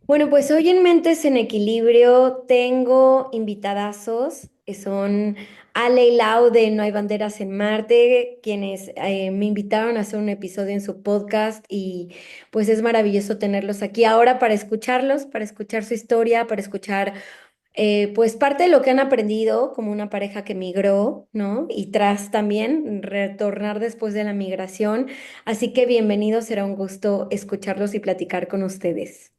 Bueno, pues hoy en Mentes en Equilibrio tengo invitadazos que son Ale y Lau de No hay banderas en Marte, quienes me invitaron a hacer un episodio en su podcast y pues es maravilloso tenerlos aquí ahora para escucharlos, para escuchar su historia, para escuchar pues parte de lo que han aprendido como una pareja que migró, ¿no? Y tras también retornar después de la migración. Así que bienvenidos, será un gusto escucharlos y platicar con ustedes.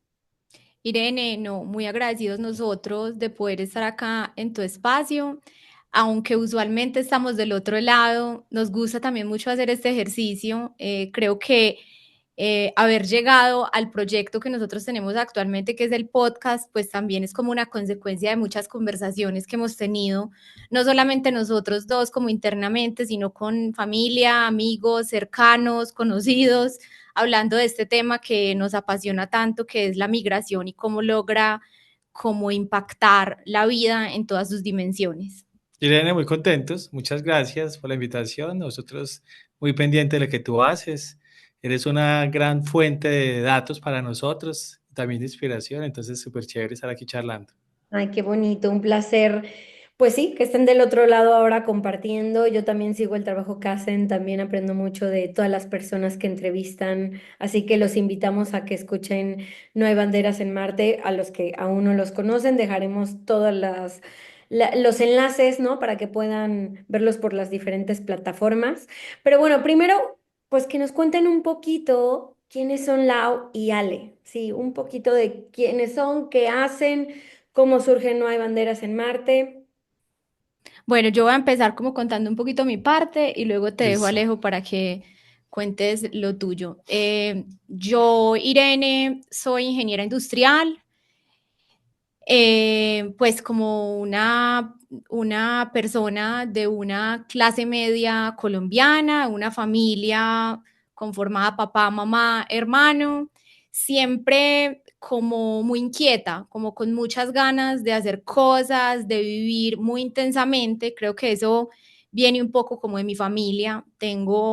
Irene, no, muy agradecidos nosotros de poder estar acá en tu espacio, aunque usualmente estamos del otro lado, nos gusta también mucho hacer este ejercicio. Creo que haber llegado al proyecto que nosotros tenemos actualmente, que es el podcast, pues también es como una consecuencia de muchas conversaciones que hemos tenido, no solamente nosotros dos como internamente, sino con familia, amigos, cercanos, conocidos hablando de este tema que nos apasiona tanto, que es la migración y cómo logra como impactar la vida en todas sus dimensiones. Irene, muy contentos. Muchas gracias por la invitación. Nosotros muy pendientes de lo que tú haces. Eres una gran fuente de datos para nosotros, también de inspiración. Entonces, súper chévere estar aquí charlando. Ay, qué bonito, un placer. Pues sí, que estén del otro lado ahora compartiendo. Yo también sigo el trabajo que hacen, también aprendo mucho de todas las personas que entrevistan, así que los invitamos a que escuchen No hay banderas en Marte, a los que aún no los conocen, dejaremos todas los enlaces, ¿no? Para que puedan verlos por las diferentes plataformas. Pero bueno, primero, pues que nos cuenten un poquito quiénes son Lau y Ale, sí, un poquito de quiénes son, qué hacen. ¿Cómo surge No hay banderas en Marte? Bueno, yo voy a empezar como contando un poquito mi parte y luego te dejo, Listo. Alejo, para que cuentes lo tuyo. Yo, Irene, soy ingeniera industrial, pues como una persona de una clase media colombiana, una familia conformada papá, mamá, hermano, siempre como muy inquieta, como con muchas ganas de hacer cosas, de vivir muy intensamente. Creo que eso viene un poco como de mi familia.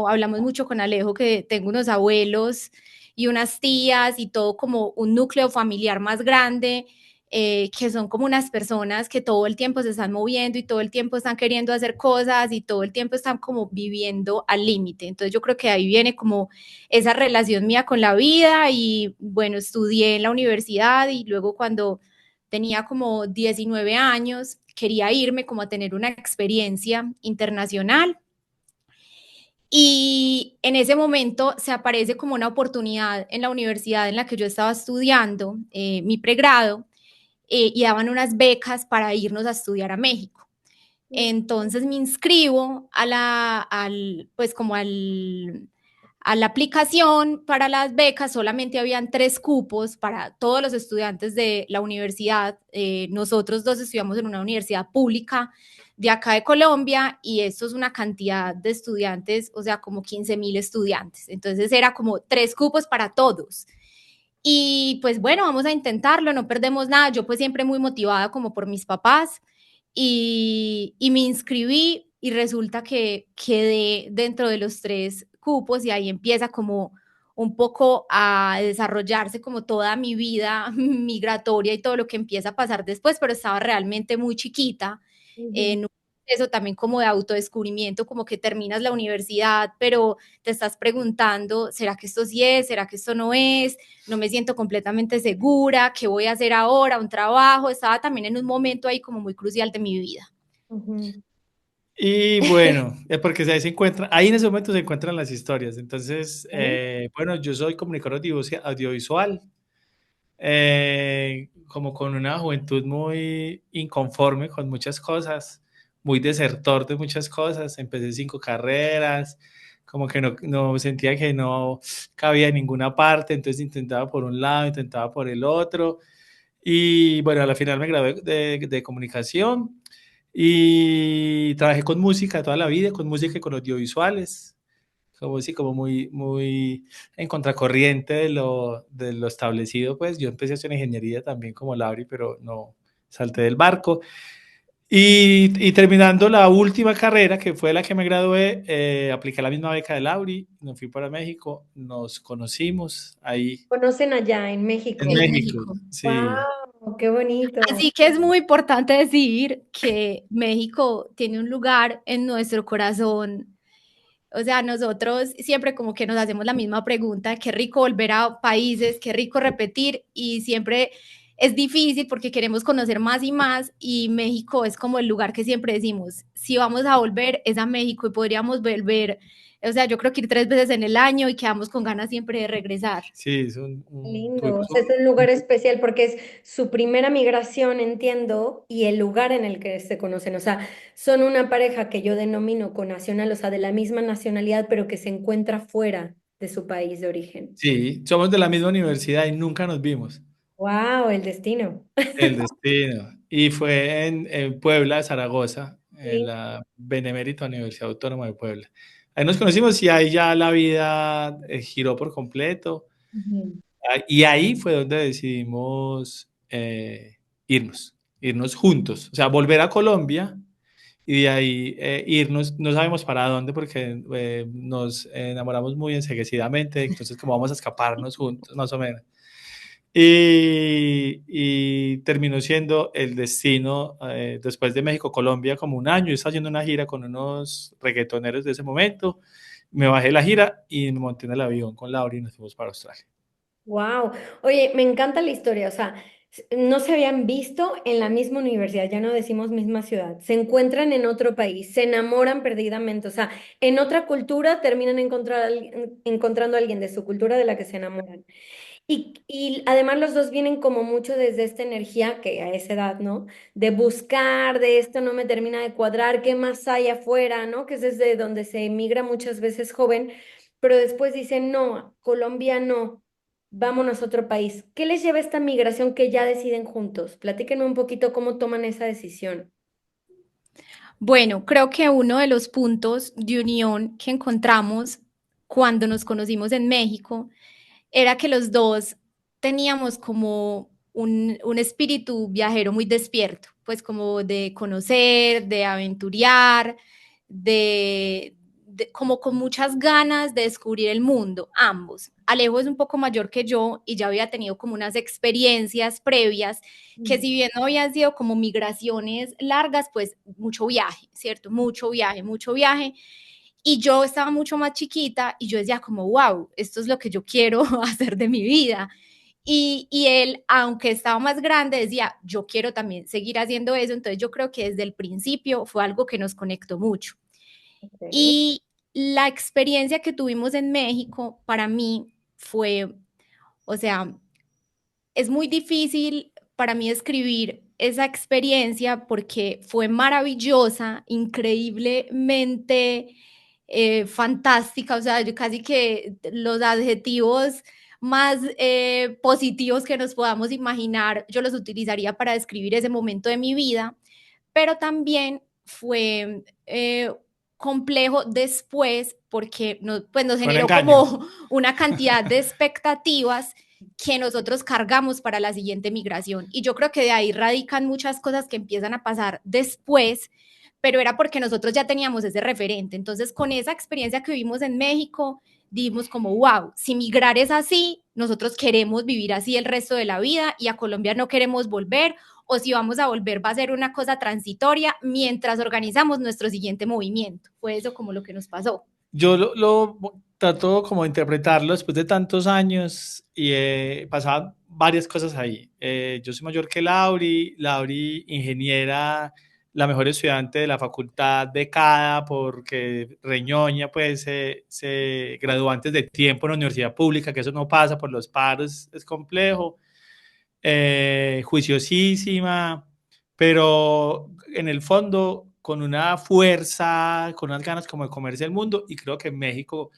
Hablamos mucho con Alejo que tengo unos abuelos y unas tías y todo como un núcleo familiar más grande, que son como unas personas que todo el tiempo se están moviendo y todo el tiempo están queriendo hacer cosas y todo el tiempo están como viviendo al límite. Entonces yo creo que ahí viene como esa relación mía con la vida y bueno, estudié en la universidad y luego cuando tenía como 19 años quería irme como a tener una experiencia internacional. Y en ese momento se aparece como una oportunidad en la universidad en la que yo estaba estudiando mi pregrado, y daban unas becas para irnos a estudiar a México. Entonces me inscribo pues como a la aplicación para las becas, solamente habían 3 cupos para todos los estudiantes de la universidad. Nosotros dos estudiamos en una universidad pública de acá de Colombia y esto es una cantidad de estudiantes, o sea, como 15.000 estudiantes. Entonces era como 3 cupos para todos. Y pues bueno, vamos a intentarlo, no perdemos nada. Yo pues siempre muy motivada como por mis papás y me inscribí y resulta que quedé dentro de los 3 cupos y ahí empieza como un poco a desarrollarse como toda mi vida migratoria y todo lo que empieza a pasar después, pero estaba realmente muy chiquita, Ujú. en un proceso también como de autodescubrimiento, como que terminas la universidad, pero te estás preguntando, ¿será que esto sí es? ¿Será que esto no es? No me siento completamente segura, ¿qué voy a hacer ahora? Un trabajo, estaba también en un momento ahí como muy crucial de mi vida. Ujú. Y bueno, es porque ahí se encuentran, ahí en ese momento se encuentran las historias. Entonces, Ok. bueno, yo soy comunicador audiovisual, como con una juventud muy inconforme con muchas cosas, muy desertor de muchas cosas. Empecé 5 carreras, como que no sentía que no cabía en ninguna parte, entonces intentaba por un lado, intentaba por el otro. Y bueno, a la final me gradué de comunicación y trabajé con música toda la vida, con música y con audiovisuales, como sí, como muy en contracorriente de lo establecido. Pues yo empecé a hacer ingeniería también como Lauri, pero no salté del barco. Y terminando la última carrera, que fue la que me gradué, apliqué la misma beca de Lauri, me fui para México, nos conocimos ahí ¿Conocen allá en en México? en México, México. sí, ¡Wow! ¡Qué bonito! Así que es muy importante decir que México tiene un lugar en nuestro corazón. O sea, nosotros siempre como que nos hacemos la misma pregunta, qué rico volver a países, qué rico repetir y siempre es difícil porque queremos conocer más y más y México es como el lugar que siempre decimos, si vamos a volver es a México y podríamos volver, o sea, yo creo que ir 3 veces en el año y quedamos con ganas siempre de regresar. sí, Lindo, o tuvimos sea, es un lugar especial porque es su primera migración, entiendo, y el lugar en el que se conocen. O sea, son una pareja que yo denomino conacional, o sea, de la misma nacionalidad, pero que se encuentra fuera de su país de origen. sí, somos de la misma universidad y nunca nos vimos, ¡Wow! El destino. el destino. Y fue en Puebla, Zaragoza, en Sí. la Benemérita Universidad Autónoma de Puebla. Ahí nos conocimos y ahí ya la vida giró por completo. Ujú. Y ahí fue donde decidimos irnos juntos, o sea, volver a Colombia y de ahí irnos, no sabemos para dónde porque nos enamoramos muy enseguecidamente, entonces como vamos a escaparnos juntos, más o menos. Y terminó siendo el destino después de México, Colombia, como un año. Yo estaba haciendo una gira con unos reggaetoneros de ese momento. Me bajé la gira y me monté en el avión con Laura y nos fuimos para Australia. Wow. Oye, me encanta la historia. O sea, no se habían visto en la misma universidad, ya no decimos misma ciudad. Se encuentran en otro país, se enamoran perdidamente. O sea, en otra cultura terminan encontrando a alguien de su cultura de la que se enamoran. Y además los dos vienen como mucho desde esta energía que a esa edad, ¿no? De buscar, de esto no me termina de cuadrar, ¿qué más hay afuera, ¿no? Que es desde donde se emigra muchas veces joven, pero después dicen, no, Colombia no, vámonos a otro país. ¿Qué les lleva a esta migración que ya deciden juntos? Platíquenme un poquito cómo toman esa decisión. Bueno, creo que uno de los puntos de unión que encontramos cuando nos conocimos en México era que los dos teníamos como un espíritu viajero muy despierto, pues como de conocer, de aventurear, como con muchas ganas de descubrir el mundo, ambos. Alejo es un poco mayor que yo y ya había tenido como unas experiencias previas que si bien no habían sido como migraciones largas, pues mucho viaje, ¿cierto? Mucho viaje, mucho viaje. Y yo estaba mucho más chiquita y yo decía como, wow, esto es lo que yo quiero hacer de mi vida. Y él, aunque estaba más grande, decía, yo quiero también seguir haciendo eso. Entonces yo creo que desde el principio fue algo que nos conectó mucho. Ok. Y la experiencia que tuvimos en México para mí fue, o sea, es muy difícil para mí escribir esa experiencia porque fue maravillosa, increíblemente fantástica, o sea, yo casi que los adjetivos más positivos que nos podamos imaginar, yo los utilizaría para describir ese momento de mi vida, pero también fue complejo después porque pues nos Fue un generó engaño. como una cantidad de expectativas que nosotros cargamos para la siguiente migración. Y yo creo que de ahí radican muchas cosas que empiezan a pasar después, pero era porque nosotros ya teníamos ese referente. Entonces, con esa experiencia que vivimos en México, dimos como, wow, si migrar es así, nosotros queremos vivir así el resto de la vida y a Colombia no queremos volver, o si vamos a volver va a ser una cosa transitoria mientras organizamos nuestro siguiente movimiento. Fue eso como lo que nos pasó. Yo lo trato como de interpretarlo después de tantos años y pasaban varias cosas ahí. Yo soy mayor que Lauri ingeniera, la mejor estudiante de la facultad becada porque reñoña, pues se graduó antes de tiempo en la universidad pública, que eso no pasa por los paros, es complejo, juiciosísima, pero en el fondo con una fuerza, con unas ganas como de comerse el mundo, y creo que México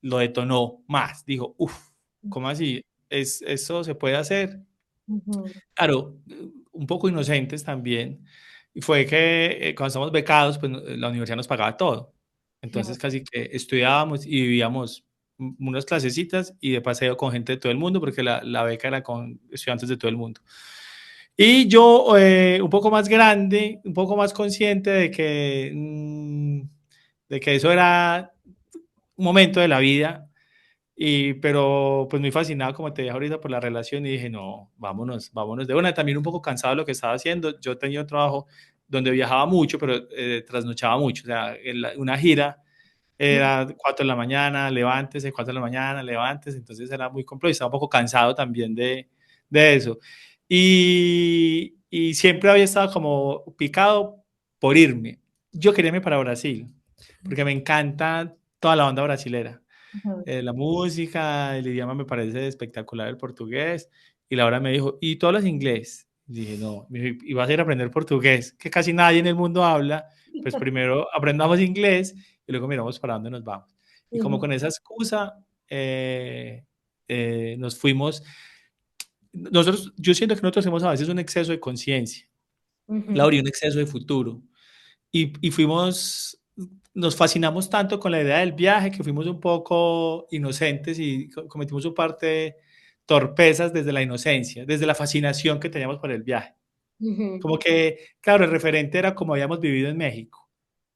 lo detonó más. Dijo, uff, ¿cómo así? ¿Eso se puede hacer? Ujú. Claro, un poco inocentes también. Y fue que cuando estamos becados, pues la universidad nos pagaba todo. Entonces Claro. casi que estudiábamos y vivíamos unas clasecitas y de paseo con gente de todo el mundo, porque la beca era con estudiantes de todo el mundo. Y yo, un poco más grande, un poco más consciente de que eso era un momento de la vida, pero pues muy fascinado, como te dije ahorita, por la relación y dije, no, vámonos, vámonos de una. También un poco cansado de lo que estaba haciendo. Yo tenía un trabajo donde viajaba mucho, pero trasnochaba mucho. O sea, una gira era 4 de la mañana, levántese, 4 de la mañana, levántese. Entonces era muy complejo y estaba un poco cansado también de eso. Y siempre había estado como picado por irme. Yo quería irme para Brasil, porque me encanta toda la onda brasilera. Ujú. La música, el idioma me parece espectacular, el portugués. Y Laura me dijo, ¿y tú hablas inglés? Y dije, no, me dijo, ¿y vas a ir a aprender portugués? Que casi nadie en el mundo habla. Pues primero aprendamos inglés y luego miramos para dónde nos vamos. Y como Ujú. con esa excusa nos fuimos. Nosotros, yo siento que nosotros hacemos a veces un exceso de conciencia, Ujú. Laura, y un exceso de futuro. Y fuimos, nos fascinamos tanto con la idea del viaje que fuimos un poco inocentes y cometimos un par de torpezas desde la inocencia, desde la fascinación que teníamos por el viaje. Ujú. Como que, claro, el referente era como habíamos vivido en México.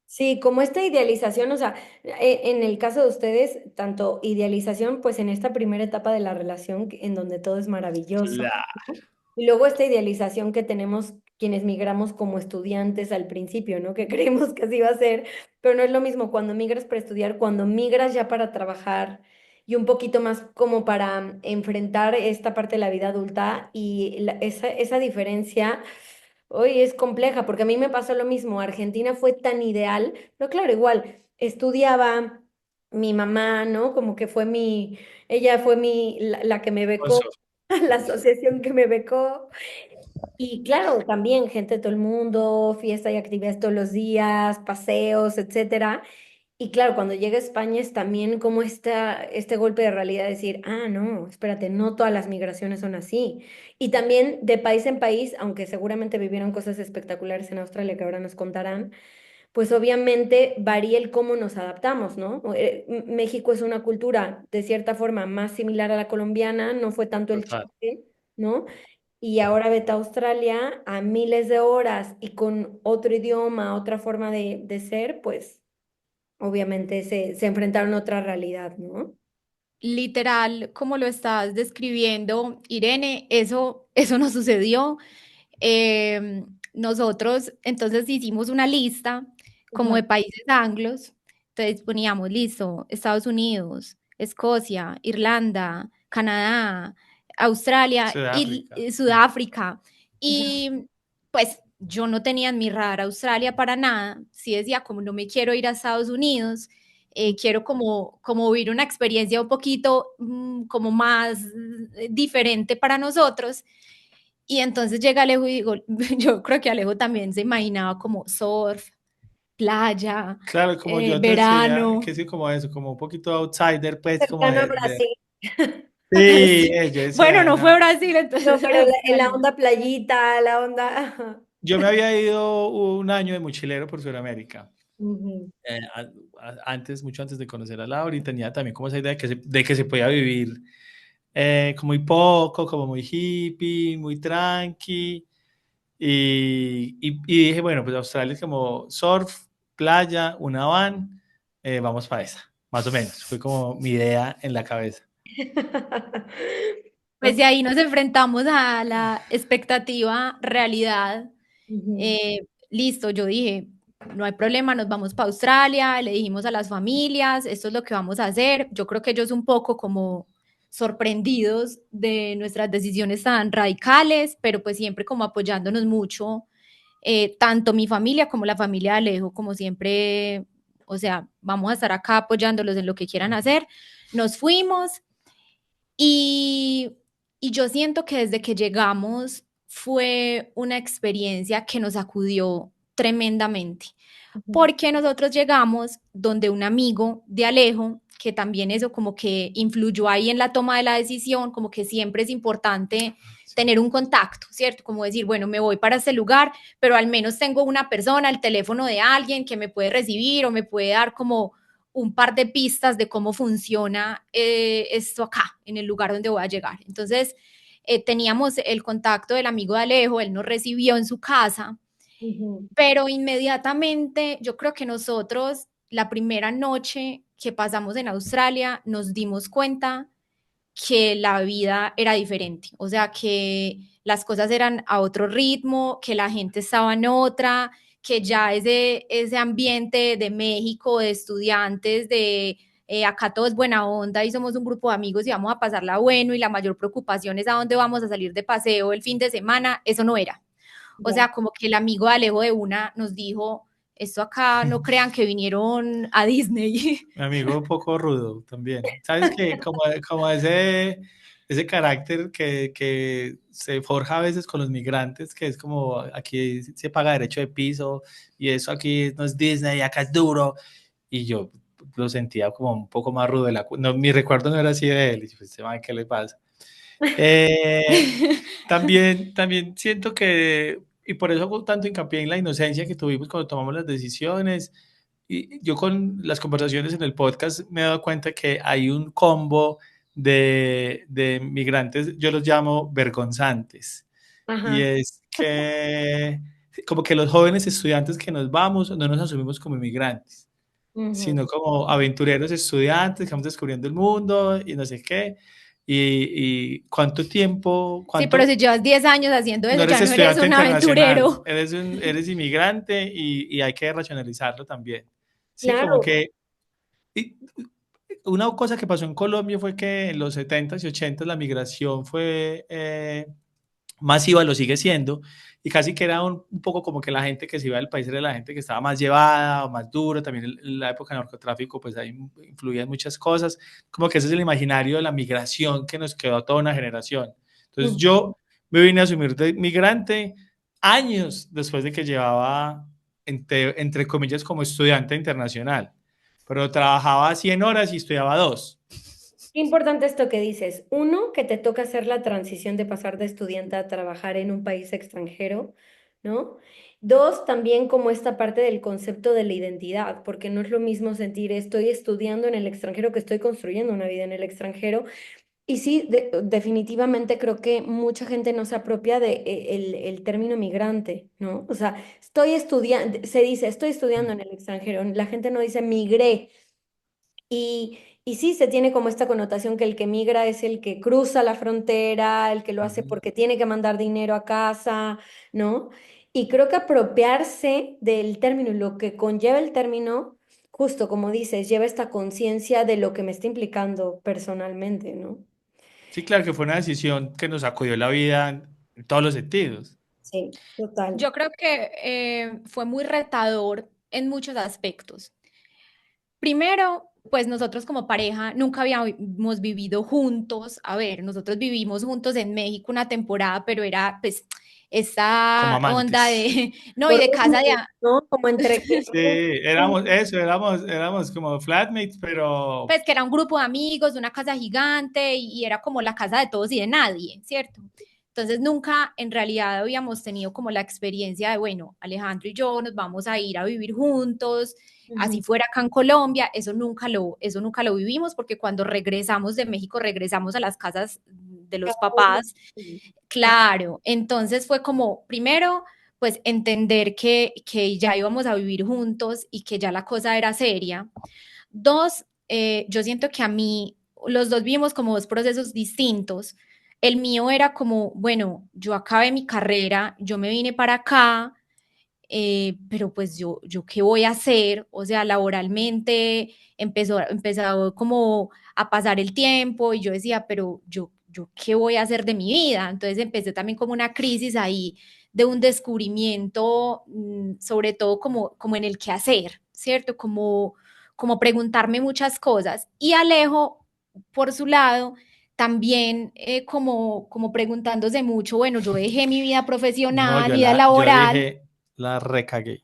Sí, como esta idealización, o sea, en el caso de ustedes, tanto idealización, pues en esta primera etapa de la relación, en donde todo es maravilloso, Claro, ¿no? Y luego esta idealización que tenemos quienes migramos como estudiantes al principio, ¿no? Que creemos que así va a ser, pero no es lo mismo cuando migras para estudiar, cuando migras ya para trabajar y un poquito más como para enfrentar esta parte de la vida adulta y esa diferencia. Hoy es compleja porque a mí me pasó lo mismo. Argentina fue tan ideal, pero claro, igual estudiaba mi mamá, ¿no? Como que ella fue la que me becó, Alfonso. la asociación que me becó. Y claro, también gente de todo el mundo, fiesta y actividades todos los días, paseos, etcétera. Y claro, cuando llega a España es también como este golpe de realidad, decir, ah, no, espérate, no todas las migraciones son así. Y también de país en país, aunque seguramente vivieron cosas espectaculares en Australia que ahora nos contarán, pues obviamente varía el cómo nos adaptamos, ¿no? México es una cultura de cierta forma más similar a la colombiana, no fue tanto el Total. choque, ¿no? Y ahora vete a Australia a miles de horas y con otro idioma, otra forma de ser, pues obviamente se enfrentaron a otra realidad, ¿no? Literal, como lo estás describiendo, Irene, eso nos sucedió. Nosotros entonces hicimos una lista como Ajá, de países anglos, entonces poníamos, listo, Estados Unidos, Escocia, Irlanda, Canadá, Australia Sudáfrica. y Sudáfrica. ajá. Y pues yo no tenía en mi radar Australia para nada, sí decía como no me quiero ir a Estados Unidos, quiero como vivir una experiencia un poquito como más diferente para nosotros. Y entonces llega Alejo y digo, yo creo que Alejo también se imaginaba como surf, playa, Claro, como yo te decía, que verano. sí, como eso, como un poquito outsider, pues, como Cercano a Brasil. Sí, Sí. yo Bueno, decía, no no. fue Brasil, No, entonces pero en la Australia. onda playita, la onda. Ajá. Yo me había ido un año de mochilero por Sudamérica. Ujú, Antes, mucho antes de conocer a Laura, y tenía también como esa idea de que se podía vivir como muy poco, como muy hippie, muy tranqui. Y dije, bueno, pues Australia es como surf, playa, una van, vamos para esa, más o menos. Fue como mi idea en la cabeza. Pues de ahí nos enfrentamos a la expectativa realidad. ujú. Listo, yo dije, no hay problema, nos vamos para Australia, le dijimos a las familias, esto es lo que vamos a hacer. Yo creo que ellos un poco como sorprendidos de nuestras decisiones tan radicales, pero pues siempre como apoyándonos mucho, tanto mi familia como la familia de Alejo, como siempre, o sea, vamos a estar acá apoyándolos en lo que quieran hacer. Nos fuimos y, y yo siento que desde que llegamos fue una experiencia que nos acudió tremendamente, Ujú. porque nosotros llegamos donde un amigo de Alejo, que también eso como que influyó ahí en la toma de la decisión, como que siempre es importante tener un contacto, ¿cierto? Como decir, bueno, me voy para este lugar, pero al menos tengo una persona, el teléfono de alguien que me puede recibir o me puede dar como un par de pistas de cómo funciona esto acá, en el lugar donde voy a llegar. Entonces, teníamos el contacto del amigo de Alejo, él nos recibió en su casa, Ujú. pero inmediatamente yo creo que nosotros, la primera noche que pasamos en Australia, nos dimos cuenta que la vida era diferente, o sea, que las cosas eran a otro ritmo, que la gente estaba en otra, que ya ese ambiente de México, de estudiantes, de acá todo es buena onda y somos un grupo de amigos y vamos a pasarla bueno y la mayor preocupación es a dónde vamos a salir de paseo el fin de semana, eso no era. O Ya. sea, como que el amigo de Alejo de una nos dijo, esto acá no crean que vinieron a Disney. Mi amigo un poco rudo también. ¿Sabes que como ese carácter que se forja a veces con los migrantes, que es como aquí se paga derecho de piso y eso aquí no es Disney, acá es duro? Y yo lo sentía como un poco más rudo no, mi recuerdo no era así de él. Y yo, este man, ¿qué le pasa? Eh, también siento que, y por eso hago tanto hincapié en la inocencia que tuvimos cuando tomamos las decisiones. Y yo con las conversaciones en el podcast me he dado cuenta que hay un combo de migrantes, yo los llamo vergonzantes. Y Ajá. es que como que los jóvenes estudiantes que nos vamos no nos asumimos como inmigrantes, Ujú. sino como aventureros estudiantes que vamos descubriendo el mundo y no sé qué. Y cuánto tiempo, Sí, pero cuánto, si llevas 10 años haciendo no eso, eres ya no eres estudiante un internacional, aventurero. eres inmigrante y hay que racionalizarlo también. Sí, como Claro. que y una cosa que pasó en Colombia fue que en los 70s y 80s la migración fue masiva, lo sigue siendo, y casi que era un poco como que la gente que se iba del país era la gente que estaba más llevada o más dura, también en la época del narcotráfico pues ahí influían muchas cosas, como que ese es el imaginario de la migración que nos quedó a toda una generación. Entonces Ujú. yo me vine a asumir de migrante años después de que llevaba, entre comillas, como estudiante internacional, pero trabajaba 100 horas y estudiaba 2. Qué importante esto que dices. Uno, que te toca hacer la transición de pasar de estudiante a trabajar en un país extranjero, ¿no? Dos, también como esta parte del concepto de la identidad, porque no es lo mismo sentir estoy estudiando en el extranjero que estoy construyendo una vida en el extranjero. Y sí, definitivamente creo que mucha gente no se apropia de el término migrante, ¿no? O sea, estoy estudiando, se dice, estoy estudiando en el extranjero, la gente no dice migré. Y sí, se tiene como esta connotación que el que migra es el que cruza la frontera, el que lo hace porque tiene que mandar dinero a casa, ¿no? Y creo que apropiarse del término y lo que conlleva el término, justo como dices, lleva esta conciencia de lo que me está implicando personalmente, ¿no? Sí, claro que fue una decisión que nos sacudió la vida en todos los sentidos. Sí, total. Yo creo que fue muy retador en muchos aspectos. Primero, pues nosotros como pareja nunca habíamos vivido juntos. A ver, nosotros vivimos juntos en México una temporada, pero era pues Como esa onda amantes. de, no, y Por de casa de, roommates, ¿no? Como entre que... Sí, éramos eso, éramos como flatmates, pero pues que era un grupo de amigos, una casa gigante y era como la casa de todos y de nadie, ¿cierto? Entonces nunca en realidad habíamos tenido como la experiencia de, bueno, Alejandro y yo nos vamos a ir a vivir juntos, Ujú. así fuera acá en Colombia, eso nunca lo vivimos porque cuando regresamos de México regresamos a las casas de los Cada uno. papás, claro, entonces fue como, primero, pues entender que ya íbamos a vivir juntos y que ya la cosa era seria. Dos, yo siento que a mí, los dos vimos como dos procesos distintos. El mío era como, bueno, yo acabé mi carrera, yo me vine para acá, pero pues yo qué voy a hacer, o sea, laboralmente empezó como a pasar el tiempo y yo decía, pero yo qué voy a hacer de mi vida. Entonces empecé también como una crisis ahí de un descubrimiento, sobre todo como en el qué hacer, ¿cierto? Como preguntarme muchas cosas. Y Alejo, por su lado, también como preguntándose mucho, bueno, yo dejé mi vida no, profesional, yo vida yo laboral. dije, la recagué.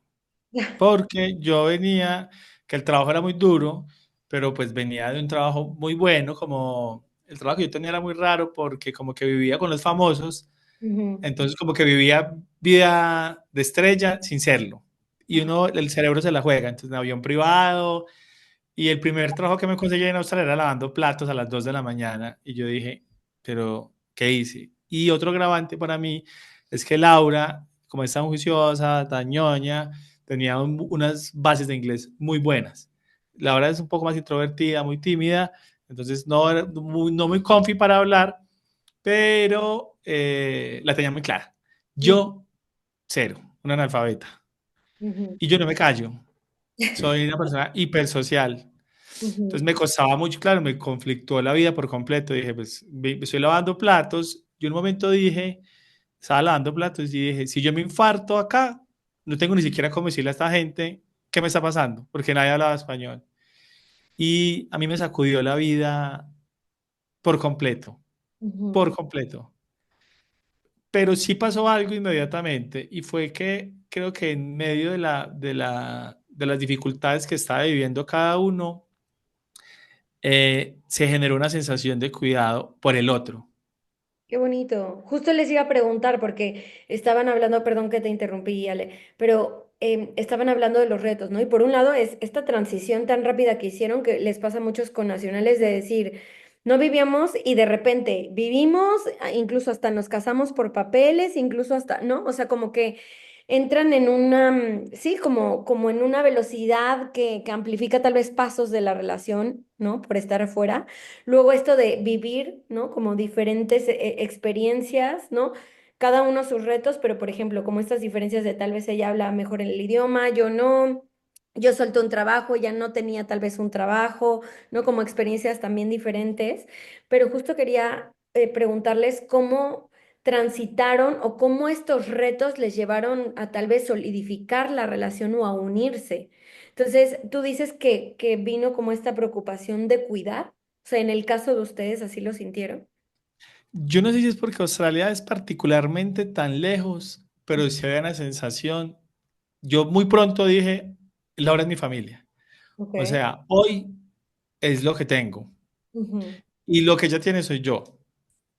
Porque yo venía, que el trabajo era muy duro, pero pues venía de un trabajo muy bueno, como el trabajo que yo tenía era muy raro porque como que vivía con los famosos, Ujú. entonces como que vivía vida de estrella sin serlo. Y uno, el cerebro se la juega, entonces en avión privado, y el primer trabajo que me conseguí en Australia era lavando platos a las 2 de la mañana, y yo dije, pero ¿qué hice? Y otro agravante para mí es que Laura, como es tan juiciosa, tan ñoña, tenía unas bases de inglés muy buenas. Laura es un poco más introvertida, muy tímida, entonces no, no muy comfy para hablar, pero la tenía muy clara. Ujú, Yo, cero, un analfabeta. ujú, Y yo no me callo. Soy una persona hipersocial. Entonces ujú, me costaba mucho, claro, me conflictó la vida por completo. Dije, pues estoy lavando platos. Yo en un momento dije, estaba lavando platos y dije, si yo me infarto acá, no tengo ni siquiera cómo decirle a esta gente qué me está pasando, porque nadie hablaba español. Y a mí me sacudió la vida por completo, ujú. por completo. Pero sí pasó algo inmediatamente y fue que creo que en medio de las dificultades que estaba viviendo cada uno, se generó una sensación de cuidado por el otro. Qué bonito. Justo les iba a preguntar porque estaban hablando, perdón que te interrumpí, Ale, pero estaban hablando de los retos, ¿no? Y por un lado es esta transición tan rápida que hicieron que les pasa a muchos connacionales de decir, no vivíamos y de repente vivimos, incluso hasta nos casamos por papeles, incluso hasta, ¿no? O sea, como que entran en una, sí, como en una velocidad que amplifica tal vez pasos de la relación, ¿no? Por estar afuera. Luego esto de vivir, ¿no? Como diferentes experiencias, ¿no? Cada uno sus retos, pero por ejemplo, como estas diferencias de tal vez ella habla mejor el idioma, yo no, yo solté un trabajo, ella no tenía tal vez un trabajo, ¿no? Como experiencias también diferentes, pero justo quería preguntarles cómo transitaron o cómo estos retos les llevaron a tal vez solidificar la relación o a unirse. Entonces, tú dices que vino como esta preocupación de cuidar. O sea, en el caso de ustedes, ¿así lo sintieron? Yo no sé si es porque Australia es particularmente tan lejos, pero sí había una sensación. Yo muy pronto dije, Laura es mi familia. Ok. O sea, hoy es lo que tengo Ujú, y lo que ella tiene soy yo.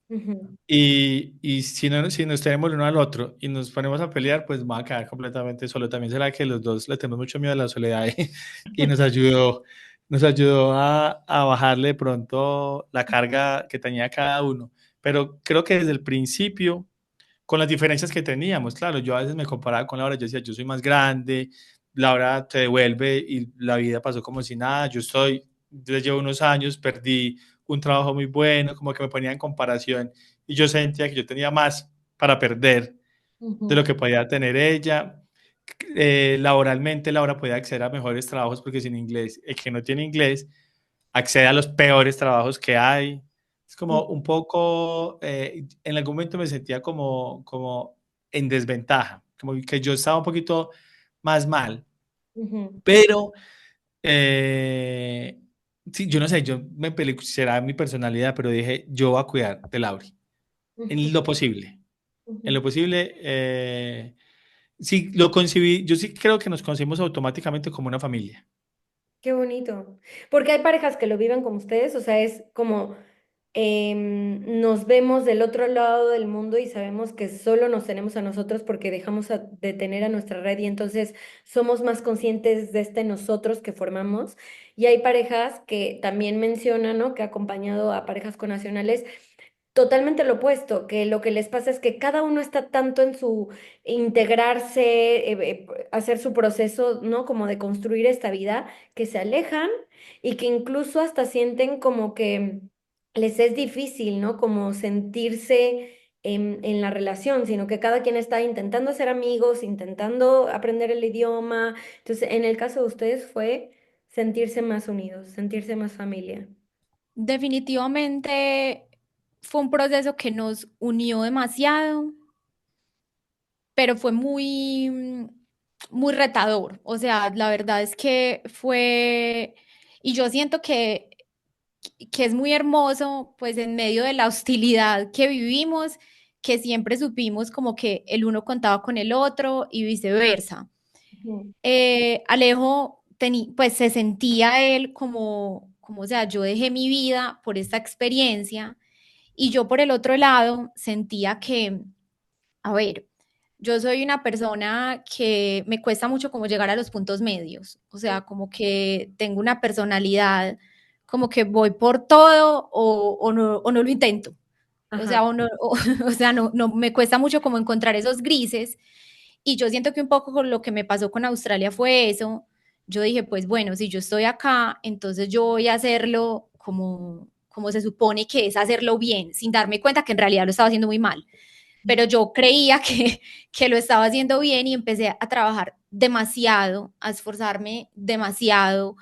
ujú. Y si nos tenemos el uno al otro y nos ponemos a pelear, pues va a quedar completamente solo. También será que los dos le tenemos mucho miedo a la soledad y nos ayudó a bajarle de pronto la carga que tenía cada uno. Pero creo que desde el principio, con las diferencias que teníamos, claro, yo a veces me comparaba con Laura, yo decía, yo soy más grande, Laura te devuelve y la vida pasó como si nada, yo llevo unos años, perdí un trabajo muy bueno, como que me ponía en comparación y yo sentía que yo tenía más para perder de lo Ujú, que podía tener ella. Laboralmente, Laura podía acceder a mejores trabajos porque sin inglés, el que no tiene inglés accede a los peores trabajos que hay. Es como un poco, en algún momento me sentía como en desventaja, como que yo estaba un poquito más mal, ujú, pero sí, yo no sé, yo me peleé, será mi personalidad, pero dije, yo voy a cuidar de Lauri ujú, en lo posible, en ujú. lo posible. Sí, lo concibí, yo sí creo que nos concebimos automáticamente como una familia. Qué bonito. Porque hay parejas que lo viven como ustedes, o sea, es como nos vemos del otro lado del mundo y sabemos que solo nos tenemos a nosotros porque dejamos de tener a nuestra red y entonces somos más conscientes de este nosotros que formamos. Y hay parejas que también mencionan, ¿no? Que ha acompañado a parejas connacionales. Totalmente lo opuesto, que lo que les pasa es que cada uno está tanto en su integrarse, hacer su proceso, ¿no? Como de construir esta vida, que se alejan y que incluso hasta sienten como que les es difícil, ¿no? Como sentirse en la relación, sino que cada quien está intentando ser amigos, intentando aprender el idioma. Entonces, en el caso de ustedes fue sentirse más unidos, sentirse más familia. Definitivamente fue un proceso que nos unió demasiado, pero fue muy retador. O sea, la verdad es que fue, y yo siento que es muy hermoso, pues en medio de la hostilidad que vivimos, que siempre supimos como que el uno contaba con el otro y viceversa. Ujú, Alejo pues se sentía él como, o sea, yo dejé mi vida por esta experiencia y yo por el otro lado sentía que, a ver, yo soy una persona que me cuesta mucho como llegar a los puntos medios, o sea, como que tengo una personalidad, como que voy por todo o no lo intento. O Ajá. sea, o sea, no me cuesta mucho como encontrar esos grises. Y yo siento que un poco con lo que me pasó con Australia fue eso. Yo dije, pues bueno, si yo estoy acá, entonces yo voy a hacerlo como se supone que es hacerlo bien, sin darme cuenta que en realidad lo estaba haciendo muy mal. Pero yo creía que lo estaba haciendo bien y empecé a trabajar demasiado, a esforzarme demasiado,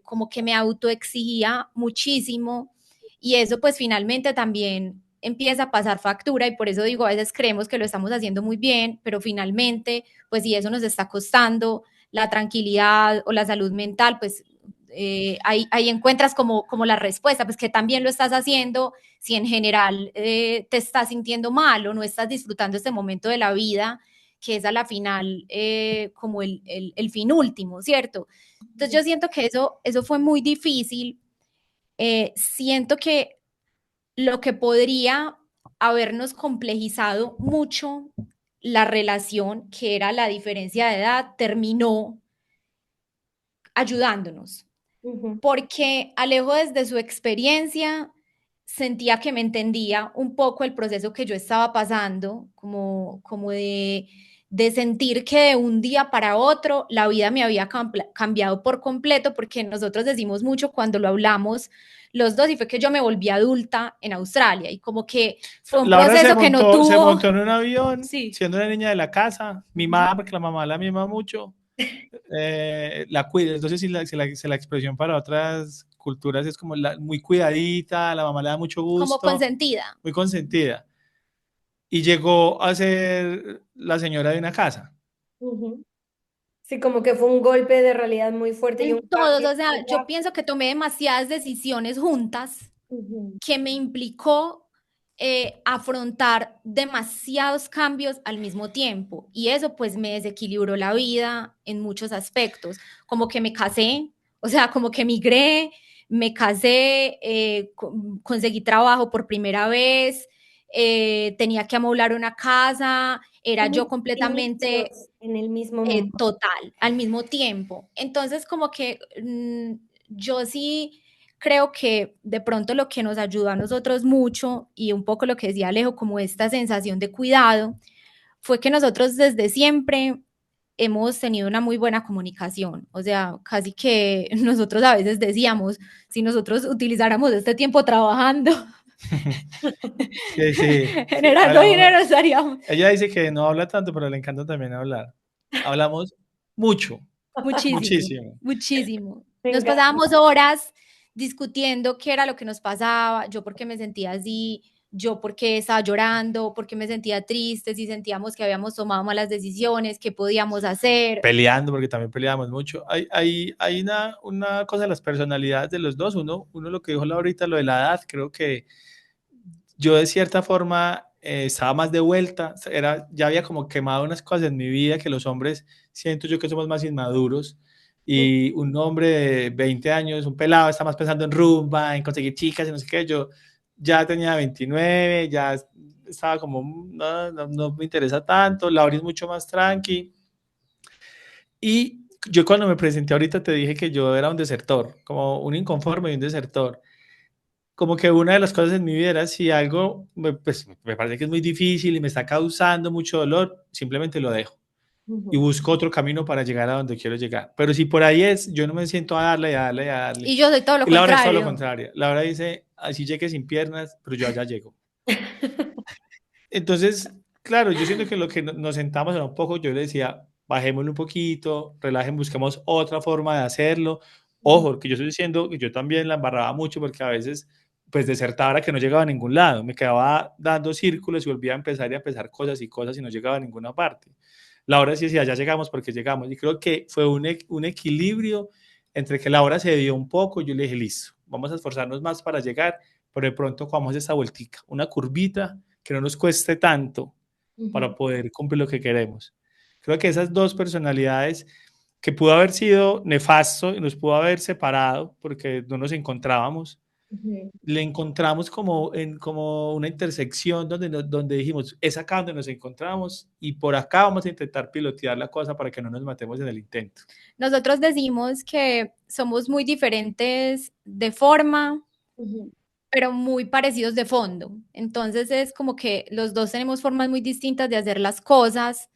como que me autoexigía muchísimo y eso pues finalmente también empieza a pasar factura y por eso digo, a veces creemos que lo estamos haciendo muy bien, pero finalmente pues si eso nos está costando la tranquilidad o la salud mental, pues ahí encuentras como la respuesta, pues que también lo estás haciendo si en general te estás sintiendo mal o no estás disfrutando este momento de la vida, que es a la final como el fin último, ¿cierto? Entonces yo siento que eso fue muy difícil. Siento que lo que podría habernos complejizado mucho la relación, que era la diferencia de edad, terminó ayudándonos, Ujú. porque Alejo desde su experiencia sentía que me entendía un poco el proceso que yo estaba pasando, como de sentir que de un día para otro la vida me había cambiado por completo, porque nosotros decimos mucho cuando lo hablamos los dos y fue que yo me volví adulta en Australia y como que fue un Laura proceso que no se tuvo, montó en un avión sí, siendo una niña de la casa, mimada porque la mamá la mima mucho, la cuida. Entonces, si la expresión para otras culturas es como muy cuidadita, la mamá le da mucho como gusto, consentida. muy consentida. Y llegó a ser la señora de una casa. Ujú. Sí, como que fue un golpe de realidad muy fuerte y un En todos, cambio o sea, muy yo rápido. pienso que tomé demasiadas decisiones juntas Ujú. que me implicó afrontar demasiados cambios al mismo tiempo y eso pues me desequilibró la vida en muchos aspectos, como que me casé, o sea, como que migré, me casé, conseguí trabajo por primera vez, tenía que amoblar una casa, era yo Muchos completamente inicios en el mismo momento. total, al mismo tiempo. Entonces, como que yo sí creo que de pronto lo que nos ayudó a nosotros mucho y un poco lo que decía Alejo, como esta sensación de cuidado, fue que nosotros desde siempre hemos tenido una muy buena comunicación. O sea, casi que nosotros a veces decíamos, si nosotros utilizáramos este tiempo trabajando, Sí, sí. generando Hablamos. dinero, estaríamos Ella dice que no habla tanto, pero le encanta también hablar. Hablamos mucho, muchísimo, muchísimo. muchísimo. Me Nos encanta. pasábamos horas discutiendo qué era lo que nos pasaba, yo por qué me sentía así, yo por qué estaba llorando, por qué me sentía triste, si sentíamos que habíamos tomado malas decisiones, qué podíamos hacer. Peleando, porque también peleamos mucho. Hay una cosa de las personalidades de los dos. Uno lo que dijo ahorita, lo de la edad, creo que yo de cierta forma estaba más de vuelta, ya había como quemado unas cosas en mi vida que los hombres siento yo que somos más inmaduros y un hombre de 20 años, un pelado, está más pensando en rumba, en conseguir chicas y no sé qué, yo ya tenía 29, ya estaba como, no me interesa tanto, Laura es mucho más tranqui y yo cuando me presenté ahorita te dije que yo era un desertor, como un inconforme y un desertor como que una de las cosas en mi vida era si algo pues, me parece que es muy difícil y me está causando mucho dolor, simplemente lo dejo y Ujú. busco otro camino para llegar a donde quiero llegar. Pero si por ahí es, yo no me siento a darle, a darle, a darle. Y yo soy todo lo Y Laura es todo lo contrario. contrario. Laura dice, así llegue sin piernas, pero yo allá llego. Entonces, claro, yo siento que lo que nos sentamos era un poco, yo le decía, bajémoslo un poquito, relajen, busquemos otra forma de hacerlo. Ojo, que yo estoy diciendo que yo también la embarraba mucho porque a veces, pues desertaba era que no llegaba a ningún lado, me quedaba dando círculos y volvía a empezar y a empezar cosas y no llegaba a ninguna parte. Laura sí decía, ya llegamos porque llegamos. Y creo que fue un equilibrio entre que Laura se dio un poco y yo le dije, listo, vamos a esforzarnos más para llegar, pero de pronto vamos a esta vueltica, una curvita que no nos cueste tanto Ujú. para poder cumplir lo que queremos. Creo que esas dos personalidades que pudo haber sido nefasto y nos pudo haber separado porque no nos encontrábamos, Ujú. le encontramos como una intersección donde dijimos, es acá donde nos encontramos y por acá vamos a intentar pilotear la cosa para que no nos matemos en el intento. Nosotros decimos que somos muy diferentes de forma, Ujú. pero muy parecidos de fondo. Entonces es como que los dos tenemos formas muy distintas de hacer las cosas,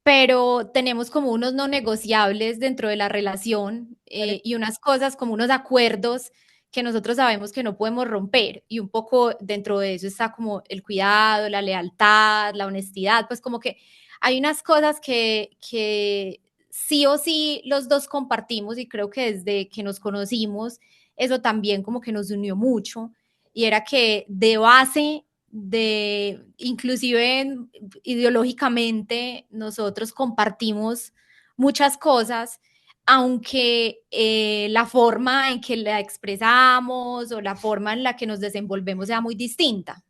pero tenemos como unos no negociables dentro de la relación, y unas cosas como unos acuerdos que nosotros sabemos que no podemos romper. Y un poco dentro de eso está como el cuidado, la lealtad, la honestidad, pues como que hay unas cosas que sí o sí los dos compartimos, y creo que desde que nos conocimos, eso también como que nos unió mucho, y era que de base de inclusive ideológicamente nosotros compartimos muchas cosas, aunque la forma en que la expresamos o la forma en la que nos desenvolvemos sea muy distinta.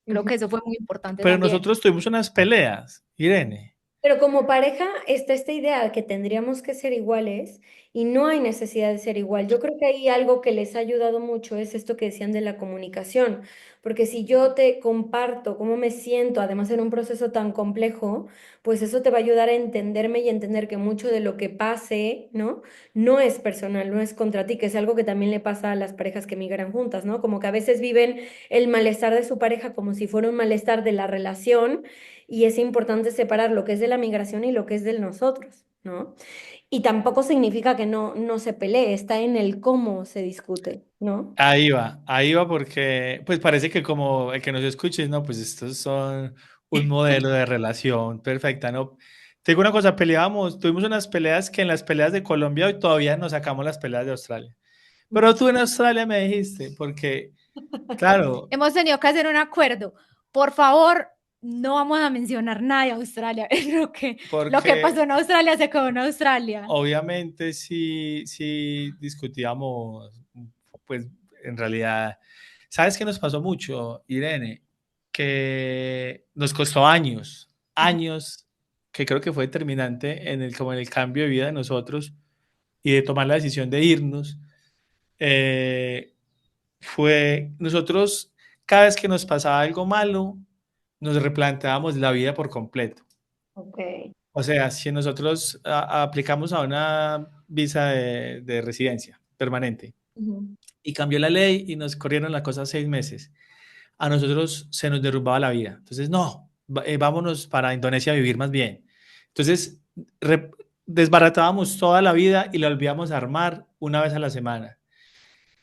Creo Ujú. que eso fue muy importante Pero también. nosotros tuvimos unas peleas, Irene. Pero como pareja está esta idea de que tendríamos que ser iguales y no hay necesidad de ser igual. Yo creo que ahí algo que les ha ayudado mucho es esto que decían de la comunicación, porque si yo te comparto cómo me siento, además en un proceso tan complejo, pues eso te va a ayudar a entenderme y entender que mucho de lo que pase, ¿no? No es personal, no es contra ti, que es algo que también le pasa a las parejas que migran juntas, ¿no? Como que a veces viven el malestar de su pareja como si fuera un malestar de la relación y es importante separar lo que es de la migración y lo que es de nosotros, ¿no? Y tampoco significa que no se pelee, está en el cómo se discute, ¿no? Ahí va porque pues parece que como el que nos escuche, no, pues estos son un modelo de relación perfecta, ¿no? Te digo una cosa, peleábamos, tuvimos unas peleas que en las peleas de Colombia hoy todavía nos sacamos las peleas de Australia. Pero tú en Australia me dijiste, porque, claro, Hemos tenido que hacer un acuerdo. Por favor, no vamos a mencionar nada de Australia. Lo que pasó porque en Australia se quedó en Australia. obviamente sí discutíamos, pues en realidad, ¿sabes qué nos pasó mucho, Irene? Que nos costó años, que creo que fue determinante en como en el cambio de vida de nosotros y de tomar la decisión de irnos. eh, Fue nosotros, cada vez que nos pasaba algo malo, nos replanteábamos la vida por completo. Ok. O sea, si nosotros aplicamos a una visa de residencia permanente Ujú. y cambió la ley y nos corrieron la cosa 6 meses, a nosotros se nos derrumbaba la vida. Entonces, no, vámonos para Indonesia a vivir más bien. Entonces, re- desbaratábamos toda la vida y la volvíamos a armar una vez a la semana.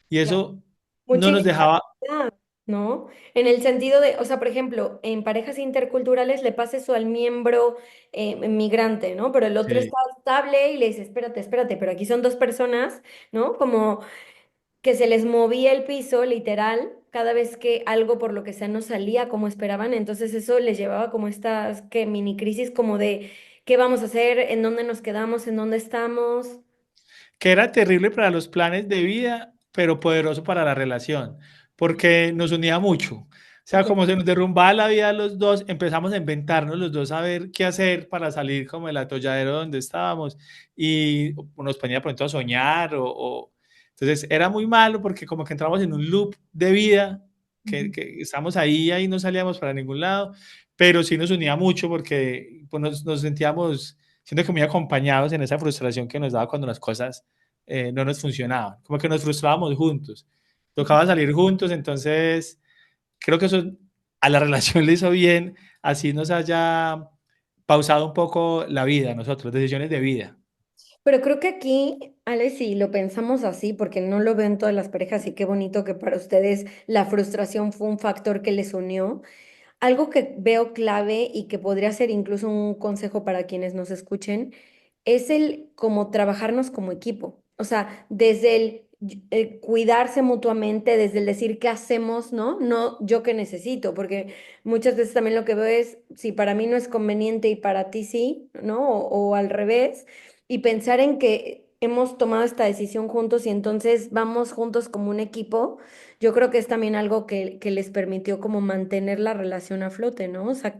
Y Claro. eso Mucha no nos dejaba, inestabilidad, ¿no? En el sentido de, o sea, por ejemplo, en parejas interculturales le pasa eso al miembro migrante, ¿no? Pero el otro sí, está estable y le dice, espérate, espérate, pero aquí son dos personas, ¿no? Como que se les movía el piso, literal, cada vez que algo por lo que sea no salía como esperaban, entonces eso les llevaba como estas que mini crisis como de qué vamos a hacer, en dónde nos quedamos, en dónde estamos. que era terrible para los planes de vida, pero poderoso para la relación, porque nos unía mucho. O sea, como se nos derrumbaba la vida a los dos, empezamos a inventarnos los dos a ver qué hacer para salir como del atolladero donde estábamos y nos ponía pronto a soñar Entonces era muy malo porque como que entramos en un loop de vida, que estábamos ahí no salíamos para ningún lado, pero sí nos unía mucho porque pues, nos sentíamos siento que muy acompañados en esa frustración que nos daba cuando las cosas no nos funcionaban, como que nos frustrábamos juntos, tocaba salir juntos, entonces creo que eso a la relación le hizo bien, así nos haya pausado un poco la vida, nosotros, decisiones de vida. Pero creo que aquí, Ale, si lo pensamos así, porque no lo ven todas las parejas y qué bonito que para ustedes la frustración fue un factor que les unió. Algo que veo clave y que podría ser incluso un consejo para quienes nos escuchen es el como trabajarnos como equipo. O sea, desde el cuidarse mutuamente, desde el decir qué hacemos, ¿no? No yo qué necesito, porque muchas veces también lo que veo es si para mí no es conveniente y para ti sí, ¿no? O al revés, y pensar en que hemos tomado esta decisión juntos y entonces vamos juntos como un equipo. Yo creo que es también algo que les permitió como mantener la relación a flote, ¿no? O sea,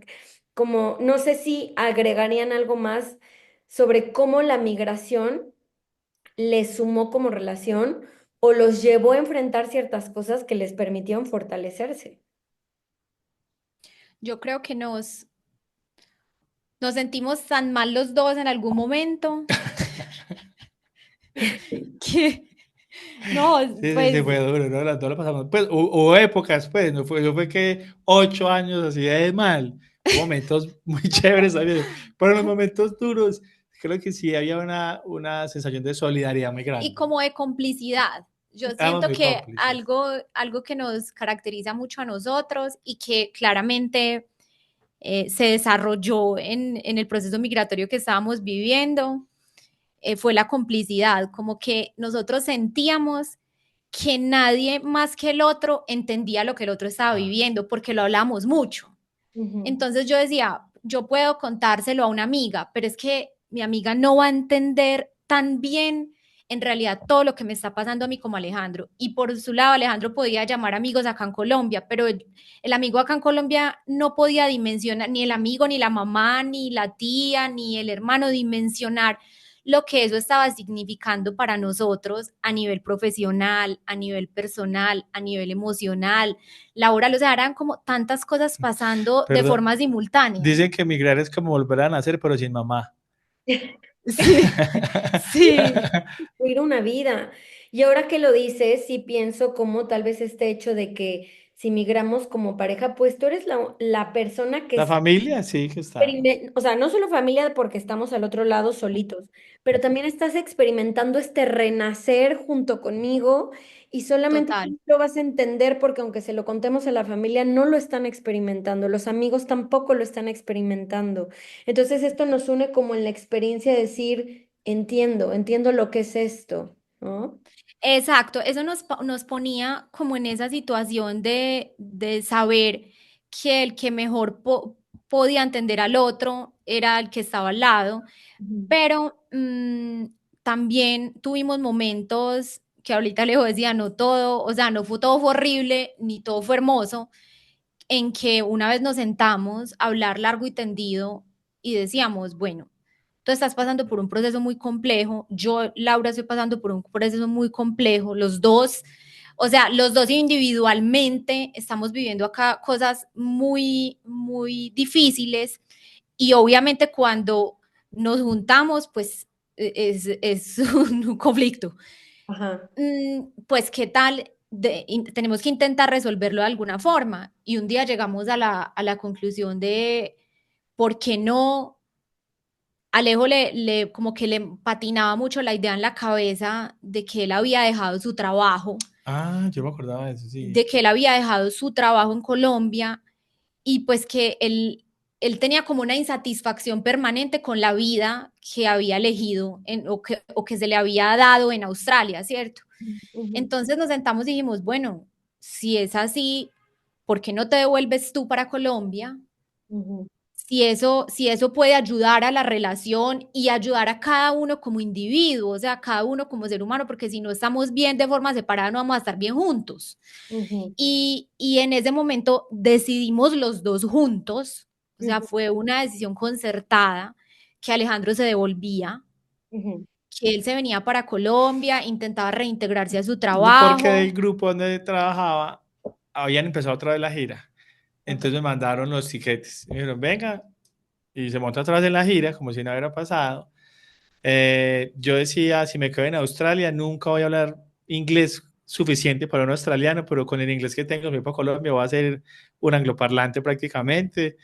como no sé si agregarían algo más sobre cómo la migración les sumó como relación o los llevó a enfrentar ciertas cosas que les permitieron fortalecerse. Yo creo que nos sentimos tan mal los dos en algún momento que, No, Sí, sí, sí, pues fue duro, ¿no? Las dos lo pasamos. Pues hubo épocas, pues, no fue que 8 años así de mal. Hubo momentos muy chéveres también. Pero en los momentos duros, creo que sí había una sensación de solidaridad muy y grande. como de complicidad. Yo Éramos siento muy que cómplices. algo que nos caracteriza mucho a nosotros y que claramente se desarrolló en el proceso migratorio que estábamos viviendo fue la complicidad, como que nosotros sentíamos que nadie más que el otro entendía lo que el otro estaba Ah, viviendo porque lo hablamos mucho. Ujú, Entonces yo decía, yo puedo contárselo a una amiga, pero es que mi amiga no va a entender tan bien en realidad todo lo que me está pasando a mí como Alejandro. Y por su lado, Alejandro podía llamar amigos acá en Colombia, pero el amigo acá en Colombia no podía dimensionar, ni el amigo, ni la mamá, ni la tía, ni el hermano dimensionar lo que eso estaba significando para nosotros a nivel profesional, a nivel personal, a nivel emocional, laboral, o sea, eran como tantas cosas pasando de perdón. forma simultánea. Dicen que emigrar es como volver a nacer, pero sin mamá. Sí, sí, construir una vida. Y ahora que lo dices, sí pienso como tal vez este hecho de que si migramos como pareja, pues tú eres la persona que La familia, sí que está. o sea, no solo familia porque estamos al otro lado solitos, pero también estás experimentando este renacer junto conmigo y solamente total. tú lo vas a entender porque aunque se lo contemos a la familia, no lo están experimentando, los amigos tampoco lo están experimentando. Entonces esto nos une como en la experiencia de decir, entiendo lo que es esto, ¿no? Exacto, eso nos ponía como en esa situación de saber que el que mejor podía entender al otro era el que estaba al lado, Ujú. pero también tuvimos momentos que ahorita le decía, no todo, o sea, no fue todo fue horrible, ni todo fue hermoso, en que una vez nos sentamos a hablar largo y tendido y decíamos, bueno, tú estás pasando por un proceso muy complejo, yo, Laura, estoy pasando por un proceso muy complejo, los dos, o sea, los dos individualmente estamos viviendo acá cosas muy, muy difíciles y obviamente cuando nos juntamos, pues es un conflicto. Ajá. Pues qué tal, tenemos que intentar resolverlo de alguna forma. Y un día llegamos a la conclusión de por qué no, Alejo como que le patinaba mucho la idea en la cabeza de que él había dejado su trabajo, Ah, yo me acordaba de eso, sí. de que él había dejado su trabajo en Colombia y pues que él tenía como una insatisfacción permanente con la vida que había elegido o que se le había dado en Australia, ¿cierto? Ujú, Entonces nos sentamos y dijimos, bueno, si es así, ¿por qué no te devuelves tú para Colombia? ujú, Si eso puede ayudar a la relación y ayudar a cada uno como individuo, o sea, cada uno como ser humano, porque si no estamos bien de forma separada, no vamos a estar bien juntos. ujú, Y en ese momento decidimos los dos juntos, o sea, ujú, fue una decisión concertada que Alejandro se devolvía, ujú. que él se venía para Colombia, intentaba reintegrarse a su Porque trabajo. del grupo donde trabajaba habían empezado otra vez la gira. Ajá. Entonces me mandaron los tiquetes. Me dijeron, venga, y se montó otra vez en la gira, como si no hubiera pasado. Yo decía, si me quedo en Australia, nunca voy a hablar inglés suficiente para un australiano, pero con el inglés que tengo, me voy para Colombia, voy a ser un angloparlante prácticamente.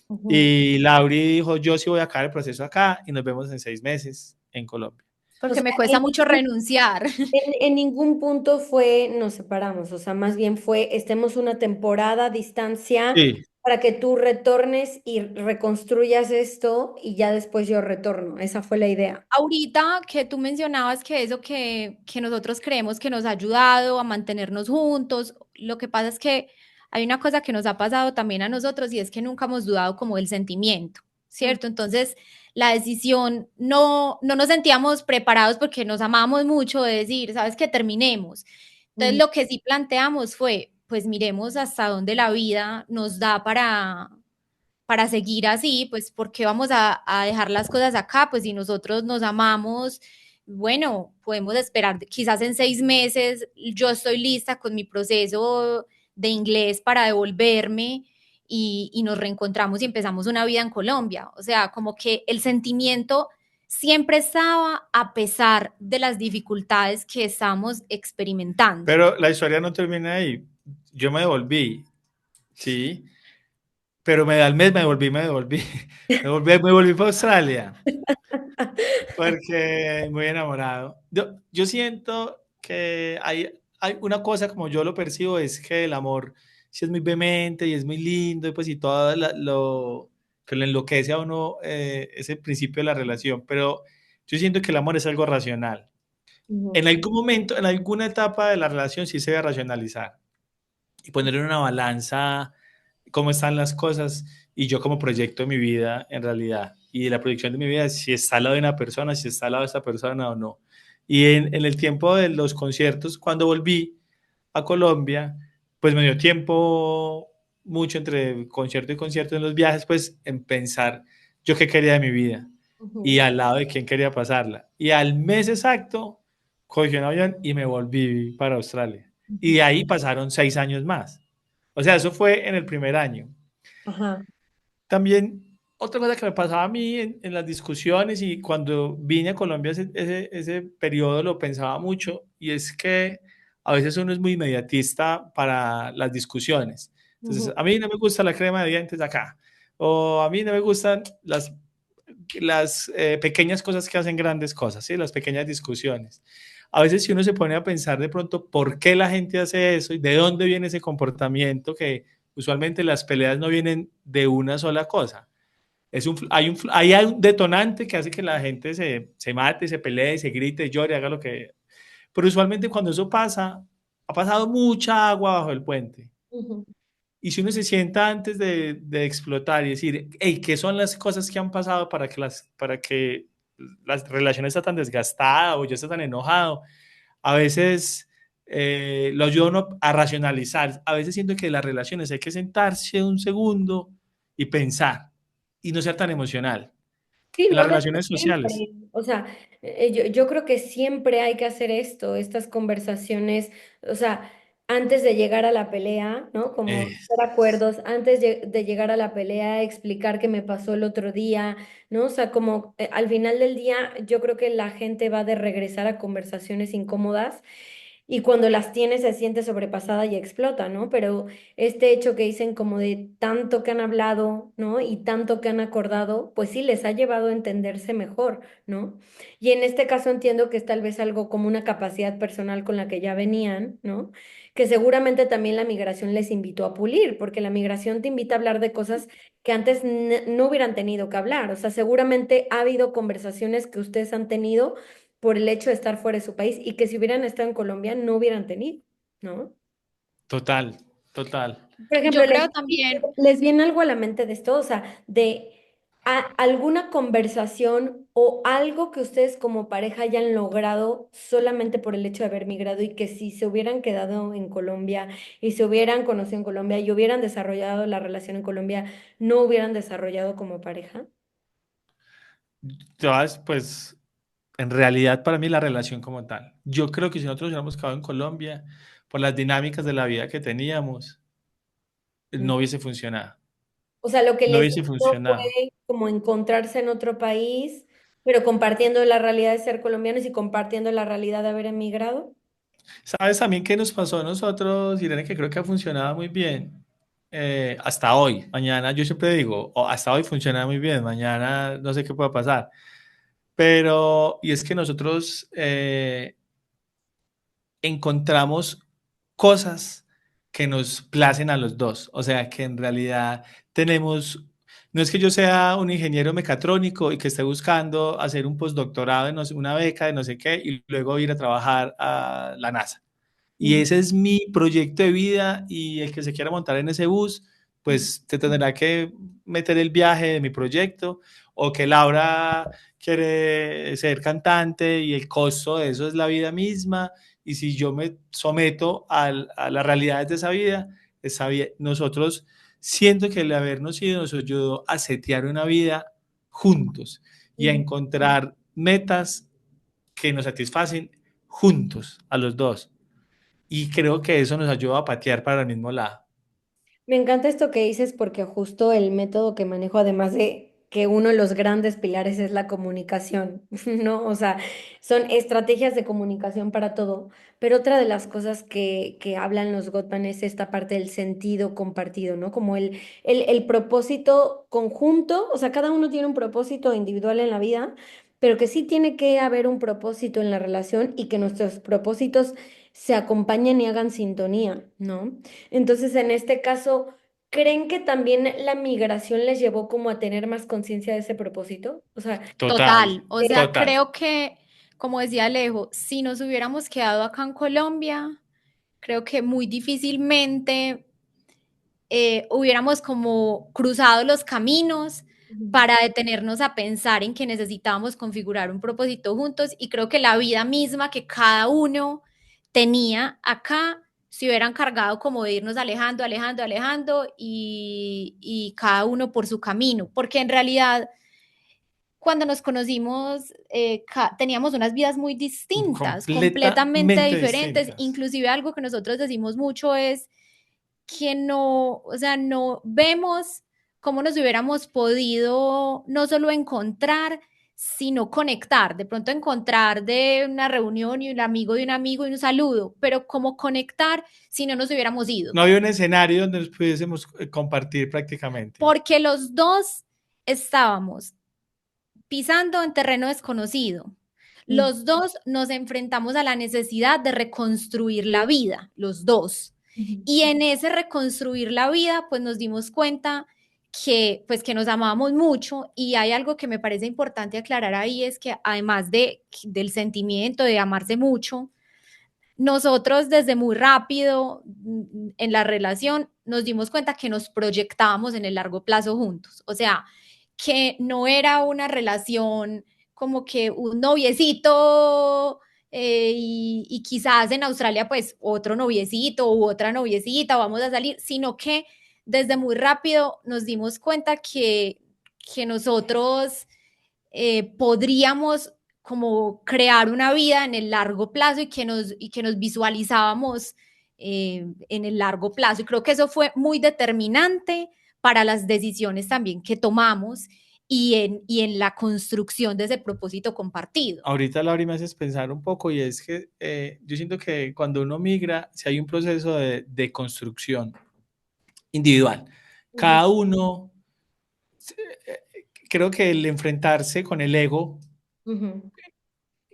Ujú. Y Lauri dijo, yo sí voy a acabar el proceso acá y nos vemos en 6 meses en Colombia. O Porque sea, me cuesta mucho renunciar. en ningún punto fue nos separamos, o sea, más bien fue estemos una temporada a distancia Sí, para que tú retornes y reconstruyas esto y ya después yo retorno. Esa fue la idea. Ahorita que tú mencionabas que eso que nosotros creemos que nos ha ayudado a mantenernos juntos, lo que pasa es que hay una cosa que nos ha pasado también a nosotros y es que nunca hemos dudado como del sentimiento, Mm, ¿cierto? Entonces, la decisión no nos sentíamos preparados porque nos amábamos mucho de decir, ¿sabes qué? Terminemos. Entonces, ujú, lo que sí planteamos fue, pues miremos hasta dónde la vida nos da para seguir así, pues ¿por qué vamos a dejar las cosas acá? Pues si nosotros nos amamos, bueno, podemos esperar quizás en 6 meses, yo estoy lista con mi proceso de inglés para devolverme y nos reencontramos y empezamos una vida en Colombia. O sea, como que el sentimiento siempre estaba a pesar de las dificultades que estamos experimentando. Pero la historia no termina ahí. Yo me devolví, sí, pero me da el mes, me volví para Australia, porque muy enamorado. Yo siento que hay una cosa como yo lo percibo, es que el amor sí es muy vehemente y es muy lindo, y pues y todo lo que le enloquece a uno, es el principio de la relación, pero yo siento que el amor es algo racional. En Ujú, algún momento, en alguna etapa de la relación sí se debe racionalizar y poner en una balanza cómo están las cosas, y yo como proyecto de mi vida en realidad, y la proyección de mi vida, si está al lado de una persona, si está al lado de esta persona o no. Y en el tiempo de los conciertos, cuando volví a Colombia, pues me dio tiempo mucho entre concierto y concierto en los viajes, pues en pensar yo qué quería de mi vida y ujú, al lado de quién quería pasarla. Y al mes exacto, cogí un avión y me volví para Australia. Y de ujú. ahí pasaron 6 años más. O sea, eso fue en el primer año. Ajá. También, otra cosa que me pasaba a mí en las discusiones, y cuando vine a Colombia, ese periodo lo pensaba mucho, y es que a veces uno es muy inmediatista para las discusiones. Entonces, Ujú, a mí no me gusta la crema de dientes acá, o a mí no me gustan las pequeñas cosas que hacen grandes cosas, ¿sí? Las pequeñas discusiones. A veces si uno se pone a pensar de pronto por qué la gente hace eso y de dónde viene ese comportamiento, que usualmente las peleas no vienen de una sola cosa. Hay un detonante que hace que la gente se mate, se pelee, se grite, llore, haga lo que... Pero usualmente cuando eso pasa, ha pasado mucha agua bajo el puente. ujú, Y si uno se sienta antes de explotar y decir, hey, ¿qué son las cosas que han pasado para que las relaciones estén tan desgastadas o yo esté tan enojado? A veces lo ayuda a uno a racionalizar. A veces siento que las relaciones hay que sentarse un segundo y pensar y no ser tan emocional. sí, En lo las han hecho relaciones sociales. siempre. O sea, yo creo que siempre hay que hacer esto, estas conversaciones, o sea, antes de llegar a la pelea, ¿no? Como Eh, hacer acuerdos, antes de llegar a la pelea, explicar qué me pasó el otro día, ¿no? O sea, como al final del día, yo creo que la gente va de regresar a conversaciones incómodas. Y cuando las tiene se siente sobrepasada y explota, ¿no? Pero este hecho que dicen como de tanto que han hablado, ¿no? Y tanto que han acordado, pues sí les ha llevado a entenderse mejor, ¿no? Y en este caso entiendo que es tal vez algo como una capacidad personal con la que ya venían, ¿no? Que seguramente también la migración les invitó a pulir, porque la migración te invita a hablar de cosas que antes no hubieran tenido que hablar. O sea, seguramente ha habido conversaciones que ustedes han tenido por el hecho de estar fuera de su país y que si hubieran estado en Colombia no hubieran tenido, ¿no? total, total. Por ejemplo, Yo creo también, les viene algo a la mente de esto, o sea, de alguna conversación o algo que ustedes como pareja hayan logrado solamente por el hecho de haber migrado y que si se hubieran quedado en Colombia y se hubieran conocido en Colombia y hubieran desarrollado la relación en Colombia, no hubieran desarrollado como pareja. Todas, pues, en realidad para mí la relación como tal. Yo creo que si nosotros hubiéramos quedado en Colombia, por las dinámicas de la vida que teníamos, no hubiese funcionado. O sea, lo que No les hubiese hizo fue funcionado. como encontrarse en otro país, pero compartiendo la realidad de ser colombianos y compartiendo la realidad de haber emigrado. ¿Sabes también qué nos pasó a nosotros, Irene? Que creo que ha funcionado muy bien. Hasta hoy. Mañana, yo siempre digo, hasta hoy funciona muy bien, mañana no sé qué pueda pasar. Pero, y es que nosotros encontramos cosas que nos placen a los dos. O sea, que en realidad tenemos, no es que yo sea un ingeniero mecatrónico y que esté buscando hacer un postdoctorado en una beca de no sé qué y luego ir a trabajar a la NASA. Y Ujú, ese es mi proyecto de vida, y el que se quiera montar en ese bus, pues te tendrá que meter el viaje de mi proyecto, o que Laura quiere ser cantante y el costo de eso es la vida misma. Y si yo me someto a las realidades de esa vida, nosotros siento que el habernos ido nos ayudó a setear una vida juntos y a ujú. encontrar metas que nos satisfacen juntos a los dos. Y creo que eso nos ayuda a patear para el mismo lado. Me encanta esto que dices porque justo el método que manejo, además de que uno de los grandes pilares es la comunicación, ¿no? O sea, son estrategias de comunicación para todo, pero otra de las cosas que hablan los Gottman es esta parte del sentido compartido, ¿no? Como el propósito conjunto, o sea, cada uno tiene un propósito individual en la vida, pero que sí tiene que haber un propósito en la relación y que nuestros propósitos se acompañen y hagan sintonía, ¿no? Entonces, en este caso, ¿creen que también la migración les llevó como a tener más conciencia de ese propósito? O sea, Total, Total, o sea, total. creo que, como decía Alejo, si nos hubiéramos quedado acá en Colombia, creo que muy difícilmente hubiéramos como cruzado los caminos ujú. para detenernos a pensar en que necesitábamos configurar un propósito juntos y creo que la vida misma que cada uno tenía acá se hubieran cargado como de irnos alejando, alejando, alejando y cada uno por su camino, porque en realidad cuando nos conocimos teníamos unas vidas muy distintas, completamente Completamente diferentes, distintas. inclusive algo que nosotros decimos mucho es que no, o sea, no vemos cómo nos hubiéramos podido no solo encontrar, sino conectar, de pronto encontrar de una reunión y un amigo de un amigo y un saludo, pero cómo conectar si no nos hubiéramos ido, No había un escenario donde nos pudiésemos compartir prácticamente. porque los dos estábamos pisando en terreno desconocido. Mm, Los dos nos enfrentamos a la necesidad de reconstruir la vida, los dos. ujú. Y en ese reconstruir la vida, pues nos dimos cuenta que pues que nos amábamos mucho y hay algo que me parece importante aclarar ahí es que además del sentimiento de amarse mucho, nosotros desde muy rápido en la relación nos dimos cuenta que nos proyectábamos en el largo plazo juntos. O sea, que no era una relación como que un noviecito y quizás en Australia pues otro noviecito u otra noviecita, vamos a salir, sino que desde muy rápido nos dimos cuenta que nosotros podríamos como crear una vida en el largo plazo y que nos visualizábamos en el largo plazo. Y creo que eso fue muy determinante para las decisiones también que tomamos y en la construcción de ese propósito compartido. Ahorita Laura me haces pensar un poco y es que yo siento que cuando uno migra, si hay un proceso de construcción individual, Ujú, cada uno, eh, creo que el enfrentarse con el ego, ujú.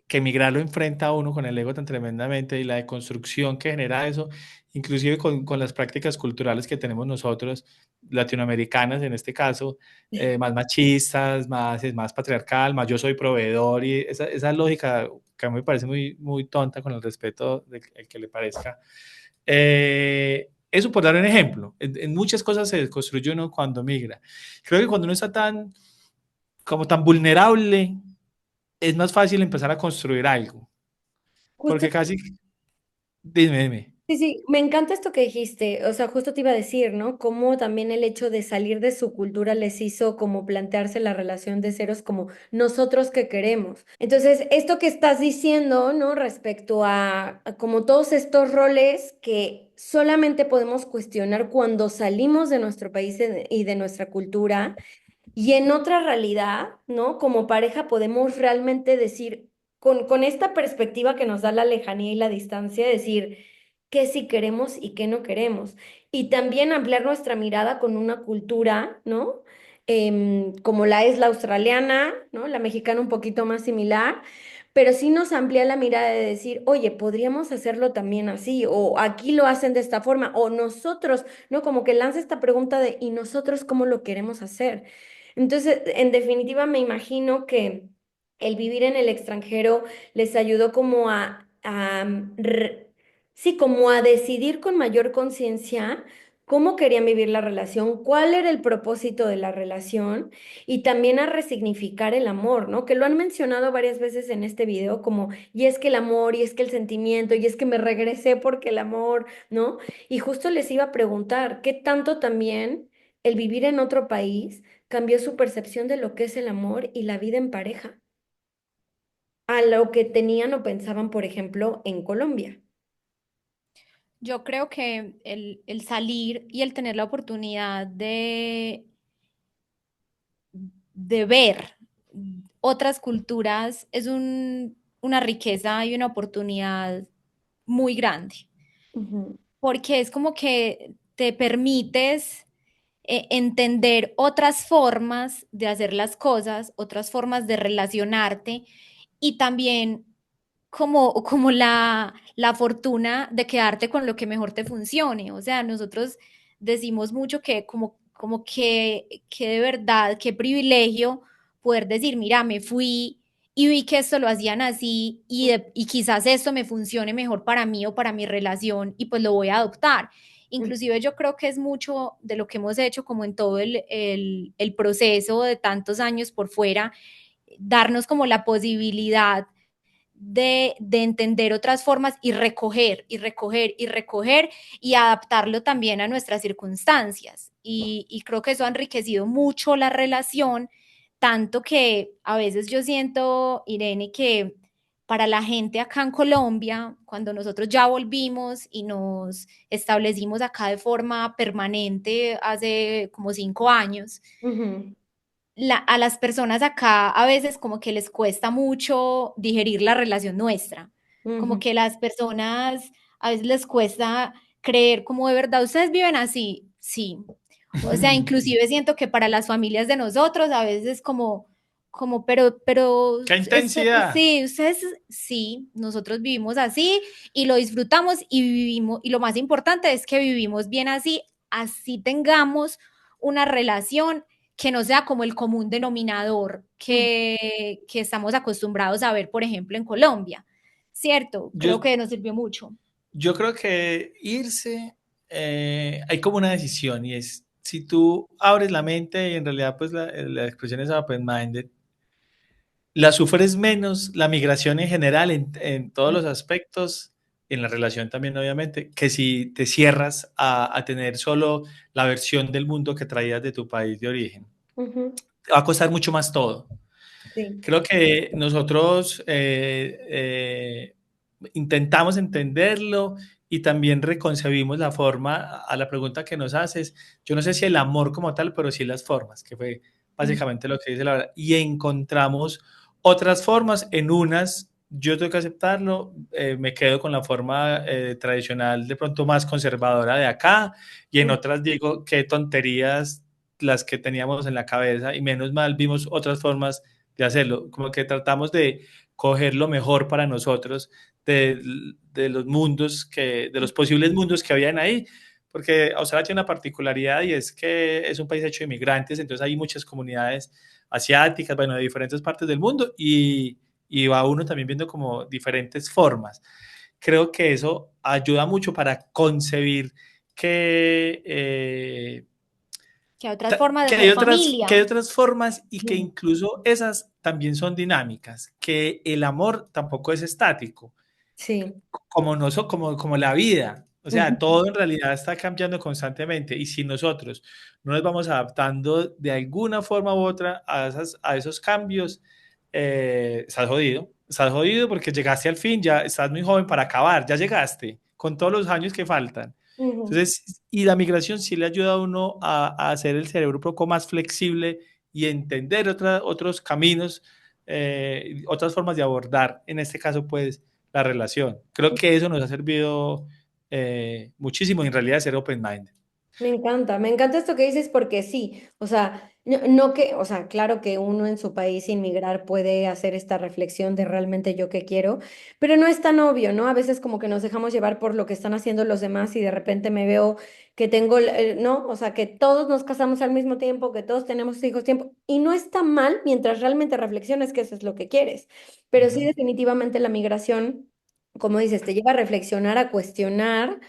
que migrar lo enfrenta a uno con el ego tan tremendamente y la deconstrucción que genera eso, inclusive con las prácticas culturales que tenemos nosotros, latinoamericanas en este caso, más machistas, más patriarcal, más yo soy proveedor y esa lógica que a mí me parece muy, muy tonta con el respeto del el que le parezca. Eso por dar un ejemplo, en muchas cosas se construye uno cuando migra. Creo que cuando uno está como tan vulnerable, es más fácil empezar a construir algo. Justo. Porque casi, dime. Sí, sí, me encanta esto que dijiste, o sea, justo te iba a decir, ¿no? Cómo también el hecho de salir de su cultura les hizo como plantearse la relación de ceros como nosotros que queremos. Entonces, esto que estás diciendo, ¿no? Respecto a como todos estos roles que solamente podemos cuestionar cuando salimos de nuestro país y de nuestra cultura. Y en otra realidad, ¿no? Como pareja podemos realmente decir, con esta perspectiva que nos da la lejanía y la distancia, decir qué sí queremos y qué no queremos. Y también ampliar nuestra mirada con una cultura, ¿no? Como la es la australiana, ¿no? La mexicana un poquito más similar, pero sí nos amplía la mirada de decir, oye, podríamos hacerlo también así, o aquí lo hacen de esta forma, o nosotros, ¿no? Como que lanza esta pregunta de, ¿y nosotros cómo lo queremos hacer? Entonces, en definitiva, me imagino que el vivir en el extranjero les ayudó como sí, como a decidir con mayor conciencia cómo querían vivir la relación, cuál era el propósito de la relación y también a resignificar el amor, ¿no? Que lo han mencionado varias veces en este video, como, y es que el amor, y es que el sentimiento, y es que me regresé porque el amor, ¿no? Y justo les iba a preguntar, ¿qué tanto también el vivir en otro país cambió su percepción de lo que es el amor y la vida en pareja, a lo que tenían o pensaban, por ejemplo, en Colombia? Yo creo que salir y el tener la oportunidad de ver otras culturas es una riqueza y una oportunidad muy grande, Ujú, porque es como que te permites entender otras formas de hacer las cosas, otras formas de relacionarte y también como la fortuna de quedarte con lo que mejor te funcione. O sea, nosotros decimos mucho que como que de verdad, qué privilegio poder decir, mira, me fui y vi que esto lo hacían así y quizás esto me funcione mejor para mí o para mi relación y pues lo voy a adoptar. ujú, Inclusive yo creo que es mucho de lo que hemos hecho como en todo el proceso de tantos años por fuera, darnos como la posibilidad de entender otras formas y recoger y recoger y recoger y adaptarlo también a nuestras circunstancias. Y creo que eso ha enriquecido mucho la relación, tanto que a veces yo siento, Irene, que para la gente acá en Colombia, cuando nosotros ya volvimos y nos establecimos acá de forma permanente hace como 5 años, ujú, a las personas acá a veces como que les cuesta mucho digerir la relación nuestra, como ujú, que las personas a veces les cuesta creer como de verdad ustedes viven así, sí. O sea, inclusive siento que para las familias de nosotros a veces pero, ¡Qué intensidad! sí, ustedes, sí, nosotros vivimos así y lo disfrutamos y vivimos, y lo más importante es que vivimos bien así, así tengamos una relación que no sea como el común denominador ujú. que estamos acostumbrados a ver, por ejemplo, en Colombia. ¿Cierto? Yo, Creo que nos sirvió mucho. yo creo que irse, hay como una decisión y es, si tú abres la mente y en realidad pues la expresión es open-minded, la sufres menos, la migración en general, en todos los aspectos, en la relación también obviamente, que si te cierras a tener solo la versión del mundo que traías de tu país de origen. Ujú, Te va a costar mucho más todo. sí. Creo que nosotros intentamos entenderlo y también reconcebimos la forma a la pregunta que nos haces. Yo no sé si el amor como tal, pero sí las formas, que fue Mm, básicamente lo que dice la verdad. Y encontramos otras formas, en unas yo tengo que aceptarlo, me quedo con la forma tradicional, de pronto más conservadora de acá, y en mm, otras digo, qué tonterías las que teníamos en la cabeza, y menos mal vimos otras formas de hacerlo, como que tratamos de coger lo mejor para nosotros de, de los mundos de los posibles mundos que habían ahí, porque Australia tiene una particularidad y es que es un país hecho de inmigrantes, entonces hay muchas comunidades asiáticas, bueno, de diferentes partes del mundo y va uno también viendo como diferentes formas. Creo que eso ayuda mucho para concebir que Que hay otras formas de que hay ser otras, que hay familia. otras formas y que mm, incluso esas también son dinámicas, que el amor tampoco es estático, sí. como, no, como la vida. O sea, Ujú, todo en realidad está cambiando constantemente y si nosotros no nos vamos adaptando de alguna forma u otra a esos cambios, estás jodido porque llegaste al fin, ya estás muy joven para acabar, ya llegaste con todos los años que faltan. ujú. Entonces, y la migración sí le ayuda a uno a hacer el cerebro un poco más flexible y entender otros caminos, otras formas de abordar, en este caso, pues, la relación. Creo que eso nos ha servido muchísimo en realidad ser open mind. Me encanta esto que dices porque sí, o sea, no que, o sea, claro que uno en su país inmigrar puede hacer esta reflexión de realmente yo qué quiero, pero no es tan obvio, ¿no? A veces como que nos dejamos llevar por lo que están haciendo los demás y de repente me veo que tengo, ¿no? O sea, que todos nos casamos al mismo tiempo, que todos tenemos hijos tiempo, y no está mal mientras realmente reflexiones que eso es lo que quieres, pero sí Ujú. definitivamente la migración, como dices, te lleva a reflexionar, a cuestionar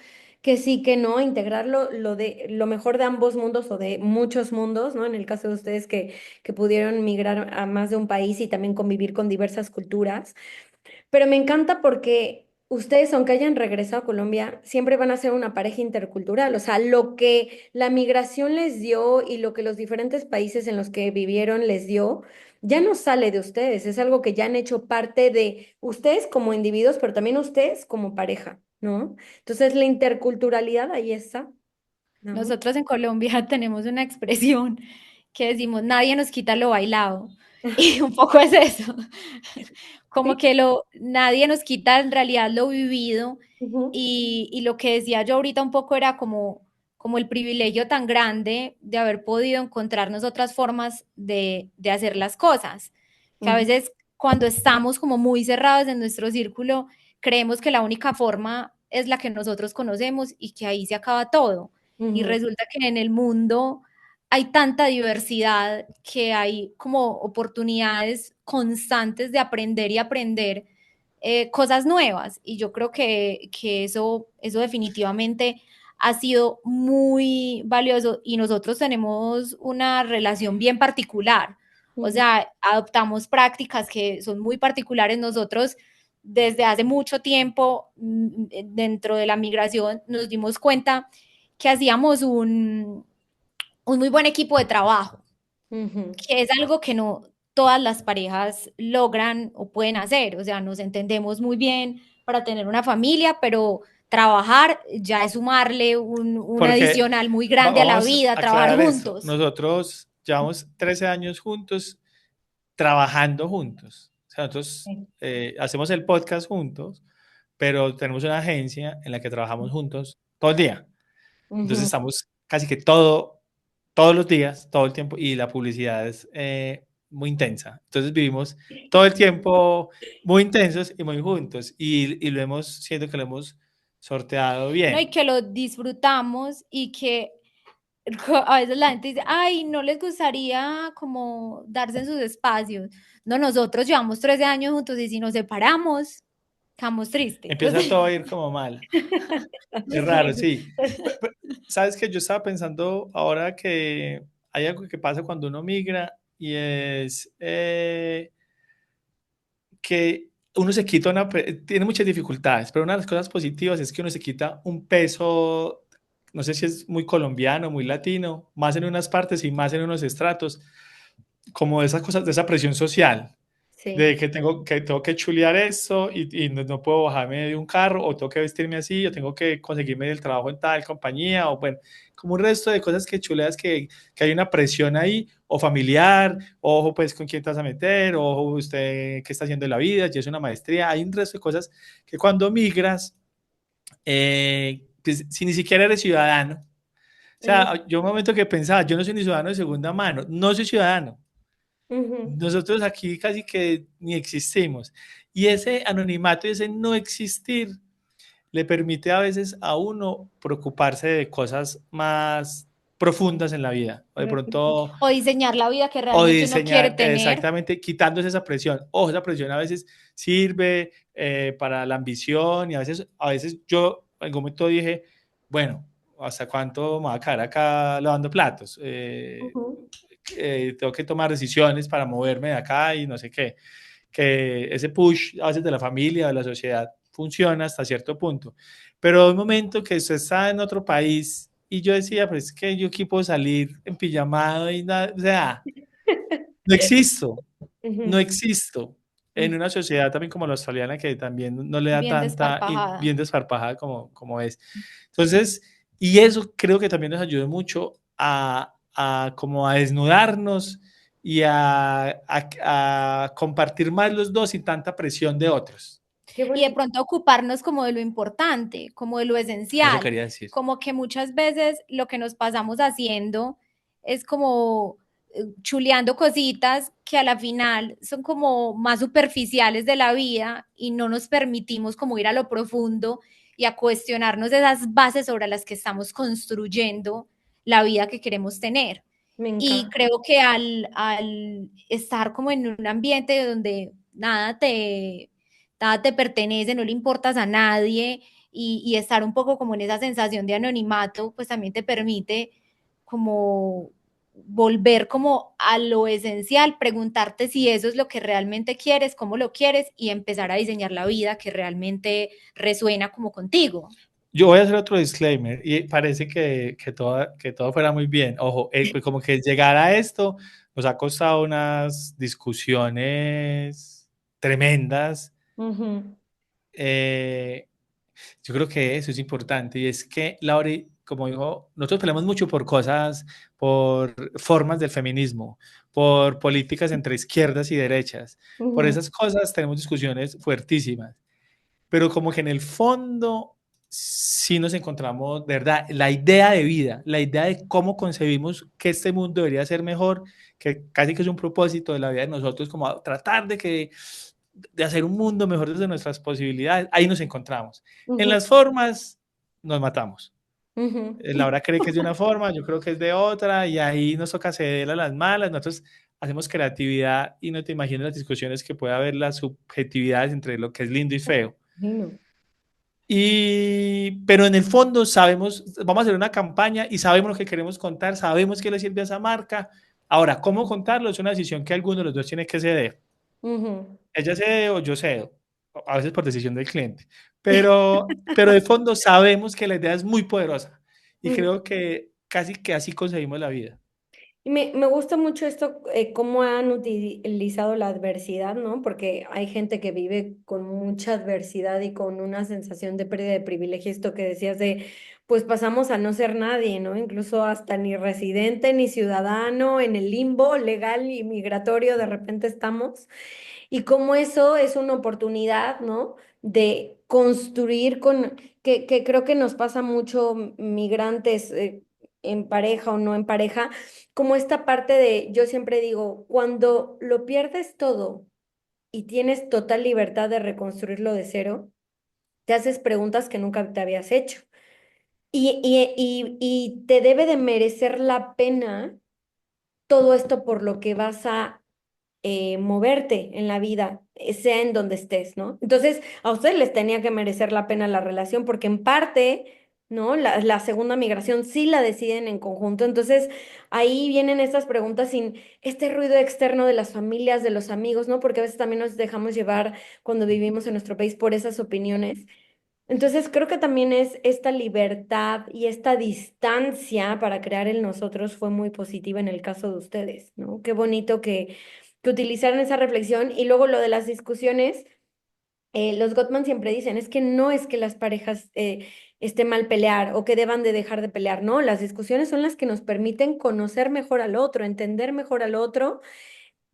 que sí, que no, integrar lo de lo mejor de ambos mundos o de muchos mundos, ¿no? En el caso de ustedes que pudieron migrar a más de un país y también convivir con diversas culturas. Pero me encanta porque ustedes, aunque hayan regresado a Colombia, siempre van a ser una pareja intercultural. O sea, lo que la migración les dio y lo que los diferentes países en los que vivieron les dio, ya no sale de ustedes. Es algo que ya han hecho parte de ustedes como individuos, pero también ustedes como pareja, ¿no? Entonces, la interculturalidad ahí está, ¿no? Nosotros en Colombia tenemos una expresión que decimos, nadie nos quita lo bailado. Y un poco es eso, como Sí. que nadie nos quita en realidad lo vivido. Ujú, Y lo que decía yo ahorita un poco era como el privilegio tan grande de haber podido encontrarnos otras formas de hacer las cosas, que a ujú, veces cuando estamos como muy cerrados en nuestro círculo, creemos que la única forma es la que nosotros conocemos y que ahí se acaba todo. Y ujú, resulta que en el mundo hay tanta diversidad que hay como oportunidades constantes de aprender y aprender cosas nuevas. Y yo creo que eso definitivamente ha sido muy valioso y nosotros tenemos una relación bien particular. O ujú, sea, adoptamos prácticas que son muy particulares nosotros. Desde hace mucho tiempo, dentro de la migración, nos dimos cuenta que hacíamos un muy buen equipo de trabajo, ujú. que es algo que no todas las parejas logran o pueden hacer. O sea, nos entendemos muy bien para tener una familia, pero trabajar ya es sumarle un Porque adicional muy grande a la vamos vida, a trabajar aclarar eso. juntos. Nosotros llevamos 13 años juntos, trabajando juntos. O sea, nosotros Sí. hacemos el podcast juntos, pero tenemos una agencia en la que trabajamos juntos todo el día. Entonces Ujú. estamos casi que todos los días, todo el tiempo, y la publicidad es muy intensa. Entonces vivimos todo el tiempo muy intensos y muy juntos, y lo hemos, siento que lo hemos sorteado No, y bien. que lo disfrutamos y que a veces la gente dice, ay, no les gustaría como darse en sus espacios. No, nosotros llevamos 13 años juntos y si nos separamos, quedamos tristes. Empieza todo a ir como mal. Es raro, sí. Sabes que yo estaba pensando ahora que hay algo que pasa cuando uno migra y es que uno se quita tiene muchas dificultades, pero una de las cosas positivas es que uno se quita un peso, no sé si es muy colombiano, muy latino, más en unas partes y más en unos estratos, como de esas cosas, de esa presión social, Sí. de que tengo que chulear esto y no puedo bajarme de un carro o tengo que vestirme así o tengo que conseguirme el trabajo en tal compañía o bueno, como un resto de cosas que chuleas que hay una presión ahí o familiar, ojo pues con quién te vas a meter, ojo usted qué está haciendo en la vida, si es una maestría, hay un resto de cosas que cuando migras, pues, si ni siquiera eres ciudadano, o Ujú, sea, yo un momento que pensaba, yo no soy ni ciudadano de segunda mano, no soy ciudadano. ujú. Nosotros aquí casi que ni existimos. Y ese anonimato y ese no existir le permite a veces a uno preocuparse de cosas más profundas en la vida. O de pronto, O diseñar la vida que o realmente uno quiere diseñar tener. exactamente quitándose esa presión. Ojo, esa presión a veces sirve para la ambición y a veces yo en algún momento dije, bueno, ¿hasta cuánto me voy a quedar acá lavando platos? Ujú. Tengo que tomar decisiones para moverme de acá y no sé qué, que ese push a veces de la familia, de la sociedad, funciona hasta cierto punto. Pero un momento que usted está en otro país y yo decía, pues es que yo aquí puedo salir en pijamado y nada, o sea, no existo, no Ujú, existo en ujú. una sociedad también como la australiana que también no le da Bien tanta y desparpajada. bien desparpajada como es. Entonces, y eso creo que también nos ayuda mucho a como a desnudarnos y a compartir más los dos sin tanta presión de otros. Qué Y de bonito. pronto ocuparnos como de lo importante, como de lo Eso esencial, quería decir. como que muchas veces lo que nos pasamos haciendo es como chuleando cositas que a la final son como más superficiales de la vida y no nos permitimos como ir a lo profundo y a cuestionarnos esas bases sobre las que estamos construyendo la vida que queremos tener. Me Y encanta. creo que al estar como en un ambiente donde nada te pertenece, no le importas a nadie y estar un poco como en esa sensación de anonimato, pues también te permite como volver como a lo esencial, preguntarte si eso es lo que realmente quieres, cómo lo quieres y empezar a diseñar la vida que realmente resuena como contigo. Yo voy a hacer otro disclaimer y parece que todo fuera muy bien. Ojo, pues como que llegar a esto nos ha costado unas discusiones tremendas. Ujú, Eh, yo creo que eso es importante y es que, Laura, como dijo, nosotros peleamos mucho por cosas, por formas del feminismo, por políticas entre izquierdas y derechas. Por Ujú, esas cosas tenemos discusiones fuertísimas, pero como que en el fondo sí nos encontramos, de verdad, la idea de vida, la idea de cómo concebimos que este mundo debería ser mejor, que casi que es un propósito de la vida de nosotros, como tratar de hacer un mundo mejor desde nuestras posibilidades, ahí nos encontramos. En ujú, las formas nos matamos. ujú, Laura cree que es de una forma, yo creo que es de otra, y ahí nos toca ceder a las malas. Nosotros hacemos creatividad y no te imaginas las discusiones que puede haber, las subjetividades entre lo que es lindo y feo. imagino. Pero en el fondo sabemos, vamos a hacer una campaña y sabemos lo que queremos contar, sabemos que le sirve a esa marca. Ahora, ¿cómo contarlo? Es una decisión que alguno de los dos tiene que ceder. Ujú. Ella cede o yo cedo, a veces por decisión del cliente. Pero de fondo sabemos que la idea es muy poderosa y creo que casi que así conseguimos la vida. Y me gusta mucho esto, cómo han utilizado la adversidad, ¿no? Porque hay gente que vive con mucha adversidad y con una sensación de pérdida de privilegio, esto que decías de, pues pasamos a no ser nadie, ¿no? Incluso hasta ni residente ni ciudadano, en el limbo legal y migratorio de repente estamos. Y cómo eso es una oportunidad, ¿no? De construir que creo que nos pasa mucho migrantes en pareja o no en pareja, como esta parte de, yo siempre digo, cuando lo pierdes todo y tienes total libertad de reconstruirlo de cero, te haces preguntas que nunca te habías hecho. Y te debe de merecer la pena todo esto por lo que vas a moverte en la vida, sea en donde estés, ¿no? Entonces, a ustedes les tenía que merecer la pena la relación porque en parte, ¿no? La segunda migración sí la deciden en conjunto. Entonces, ahí vienen estas preguntas sin este ruido externo de las familias, de los amigos, ¿no? Porque a veces también nos dejamos llevar cuando vivimos en nuestro país por esas opiniones. Entonces, creo que también es esta libertad y esta distancia para crear el nosotros fue muy positiva en el caso de ustedes, ¿no? Qué bonito que utilizaran esa reflexión y luego lo de las discusiones, los Gottman siempre dicen, es que no es que las parejas esté mal pelear o que deban de dejar de pelear, no, las discusiones son las que nos permiten conocer mejor al otro, entender mejor al otro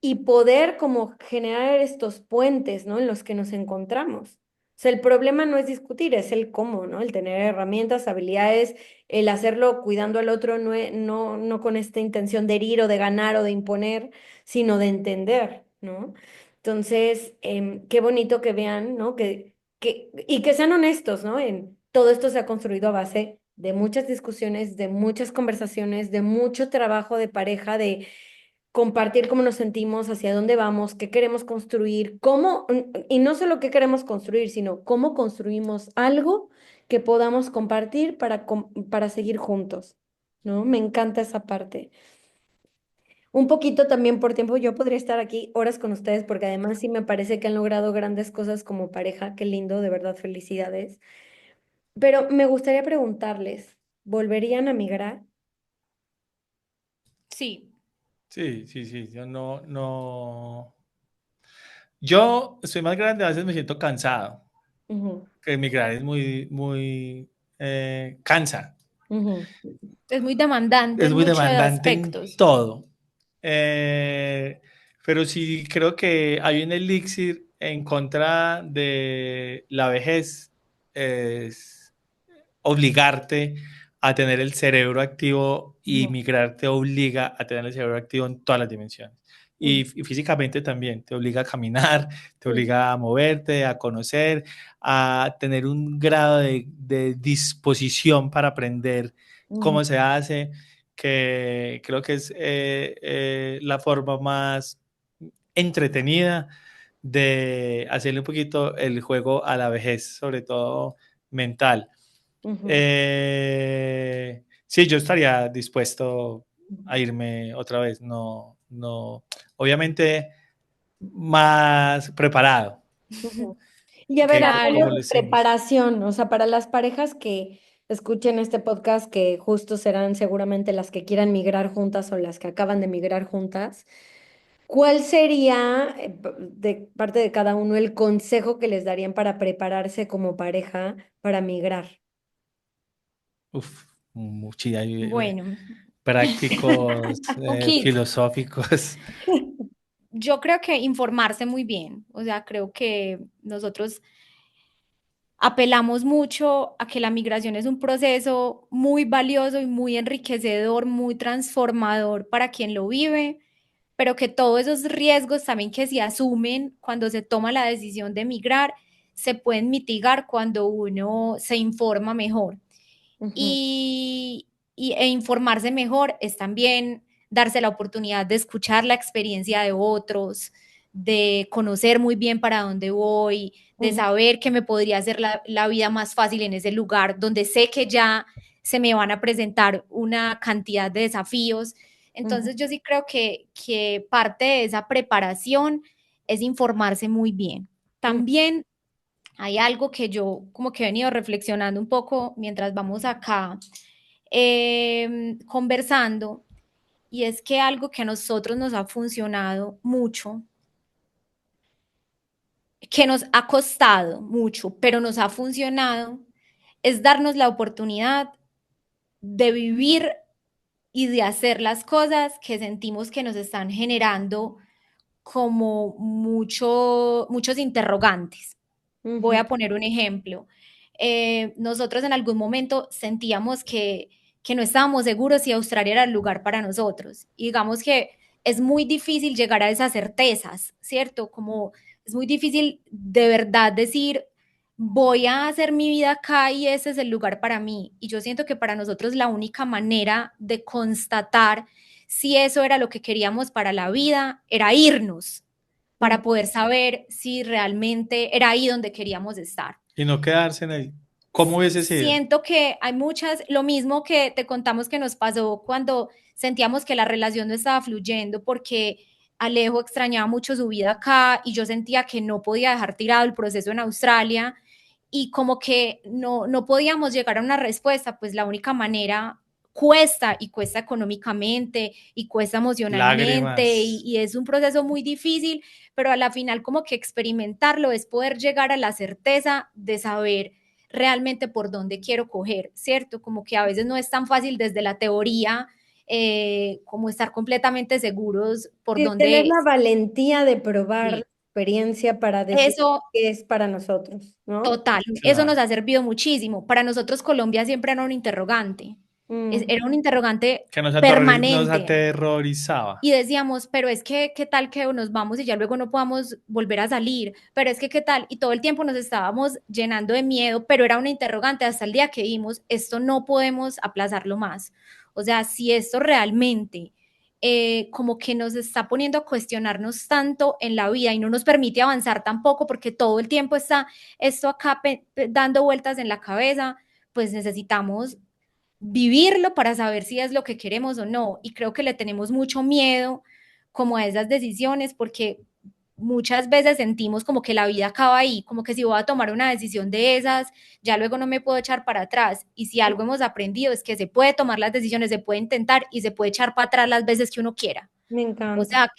y poder como generar estos puentes, ¿no? En los que nos encontramos. O sea, el problema no es discutir, es el cómo, ¿no? El tener herramientas, habilidades, el hacerlo cuidando al otro, no con esta intención de herir o de ganar o de imponer, sino de entender, ¿no? Entonces, qué bonito que vean, ¿no? Y que sean honestos, ¿no? En todo esto se ha construido a base de muchas discusiones, de muchas conversaciones, de mucho trabajo de pareja, de compartir cómo nos sentimos, hacia dónde vamos, qué queremos construir, y no solo qué queremos construir, sino cómo construimos algo que podamos compartir para seguir juntos, ¿no? Me encanta esa parte. Un poquito también por tiempo, yo podría estar aquí horas con ustedes porque además sí me parece que han logrado grandes cosas como pareja, qué lindo, de verdad, felicidades. Pero me gustaría preguntarles, ¿volverían a migrar? Sí, Sí, sí, sí, yo no. Yo estoy más grande, a veces me siento cansado, Ujú, que emigrar es muy, cansa, es muy demandante es en muy muchos demandante en aspectos. todo. Eh, pero sí creo que hay un elixir en contra de la vejez, es obligarte a tener el cerebro activo y ujú, migrar te obliga a tener el cerebro activo en todas las dimensiones. ujú, Y físicamente también, te obliga a caminar, te ujú, obliga a moverte, a conocer, a tener un grado de disposición para aprender ujú, cómo se hace, que creo que es la forma más entretenida de hacerle un poquito el juego a la vejez, sobre todo mental. ujú. Sí, yo estaría dispuesto a irme otra vez, no, obviamente más preparado Ujú. Y a ver, como hablando lo de hicimos. preparación, o sea, para las parejas que escuchen este podcast, que justo serán seguramente las que quieran migrar juntas o las que acaban de migrar juntas, ¿cuál sería de parte de cada uno el consejo que les darían para prepararse como pareja para migrar? Uf. Bueno, prácticos, un poquito. filosóficos. Yo creo que informarse muy bien, o sea, creo que nosotros apelamos mucho a que la migración es un proceso muy valioso y muy enriquecedor, muy transformador para quien lo vive, pero que todos esos riesgos también que se asumen cuando se toma la decisión de migrar se pueden mitigar cuando uno se informa mejor. Ujú, Y, e informarse mejor es también darse la oportunidad de escuchar la experiencia de otros, de conocer muy bien para dónde voy, de ujú, saber que me podría hacer la vida más fácil en ese lugar donde sé que ya se me van a presentar una cantidad de desafíos. ujú, Entonces yo sí creo que parte de esa preparación es informarse muy bien. ujú. También hay algo que yo como que he venido reflexionando un poco mientras vamos acá conversando, y es que algo que a nosotros nos ha funcionado mucho, que nos ha costado mucho, pero nos ha funcionado, es darnos la oportunidad de vivir y de hacer las cosas que sentimos que nos están generando como muchos interrogantes. Voy Ujú, a poner un ejemplo. Nosotros en algún momento sentíamos que no estábamos seguros si Australia era el lugar para nosotros. Y digamos que es muy difícil llegar a esas certezas, ¿cierto? Como es muy difícil de verdad decir, voy a hacer mi vida acá y ese es el lugar para mí. Y yo siento que para nosotros la única manera de constatar si eso era lo que queríamos para la vida era irnos ujú. para poder saber si realmente era ahí donde queríamos estar. Y no quedarse en el... ¿Cómo hubiese sido? Siento que hay muchas, lo mismo que te contamos que nos pasó cuando sentíamos que la relación no estaba fluyendo porque Alejo extrañaba mucho su vida acá y yo sentía que no podía dejar tirado el proceso en Australia y como que no podíamos llegar a una respuesta, pues la única manera cuesta y cuesta económicamente y cuesta emocionalmente Lágrimas. y es un proceso muy difícil, pero a la final como que experimentarlo es poder llegar a la certeza de saber realmente por dónde quiero coger, ¿cierto? Como que a veces no es tan fácil desde la teoría como estar completamente seguros por Sí, tener dónde la es. valentía de probar la Sí. experiencia para decidir Eso, qué es para nosotros, ¿no? total, eso nos Claro. ha servido muchísimo. Para nosotros Colombia siempre era un interrogante, Mm, era un interrogante Que nos permanente. aterrorizaba. Y decíamos, pero es que, ¿qué tal que nos vamos y ya luego no podamos volver a salir? Pero es que, ¿qué tal? Y todo el tiempo nos estábamos llenando de miedo, pero era una interrogante hasta el día que vimos, esto no podemos aplazarlo más. O sea, si esto realmente como que nos está poniendo a cuestionarnos tanto en la vida y no nos permite avanzar tampoco porque todo el tiempo está esto acá dando vueltas en la cabeza, pues necesitamos vivirlo para saber si es lo que queremos o no. Y creo que le tenemos mucho miedo como a esas decisiones porque muchas veces sentimos como que la vida acaba ahí, como que si voy a tomar una decisión de esas, ya luego no me puedo echar para atrás. Y si algo hemos aprendido es que se puede tomar las decisiones, se puede intentar y se puede echar para atrás las veces que uno quiera. me O encanta. sea,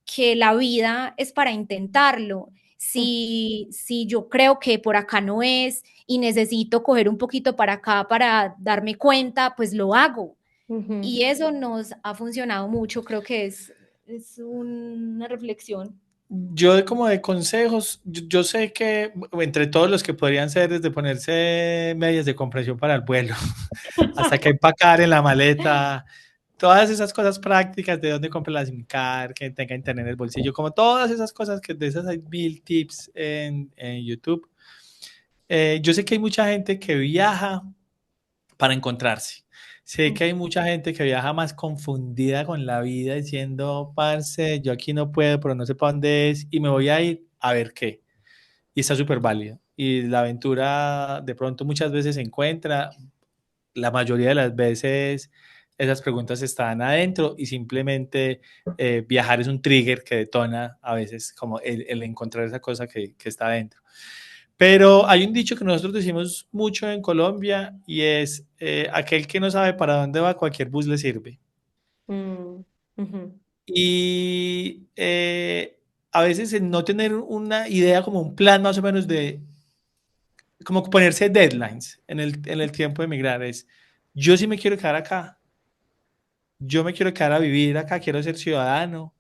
que la vida es para intentarlo. Mm, Si yo creo que por acá no es y necesito coger un poquito para acá para darme cuenta, pues lo hago. ujú. Y eso nos ha funcionado mucho, creo que es una reflexión. Yo como de consejos, yo sé que entre todos los que podrían ser desde ponerse medias de compresión para el vuelo, hasta que empacar en la maleta, todas esas cosas prácticas de dónde comprar la SIM card, que tenga internet en el bolsillo, como todas esas cosas que de esas hay mil tips en YouTube. Yo sé que hay mucha gente que viaja para encontrarse. Sé que hay mucha gente que viaja más confundida con la vida diciendo, parce, yo aquí no puedo, pero no sé para dónde es y me voy a ir a ver qué. Y está súper válido. Y la aventura de pronto muchas veces se encuentra, la mayoría de las veces esas preguntas están adentro y simplemente viajar es un trigger que detona a veces como el encontrar esa cosa que está adentro. Pero hay un dicho que nosotros decimos mucho en Colombia y es aquel que no sabe para dónde va, cualquier bus le sirve. Mm, ujú. Y a veces el no tener una idea, como un plan más o menos de, como ponerse deadlines en el tiempo de migrar es, yo sí me quiero quedar acá, yo me quiero quedar a vivir acá, quiero ser ciudadano,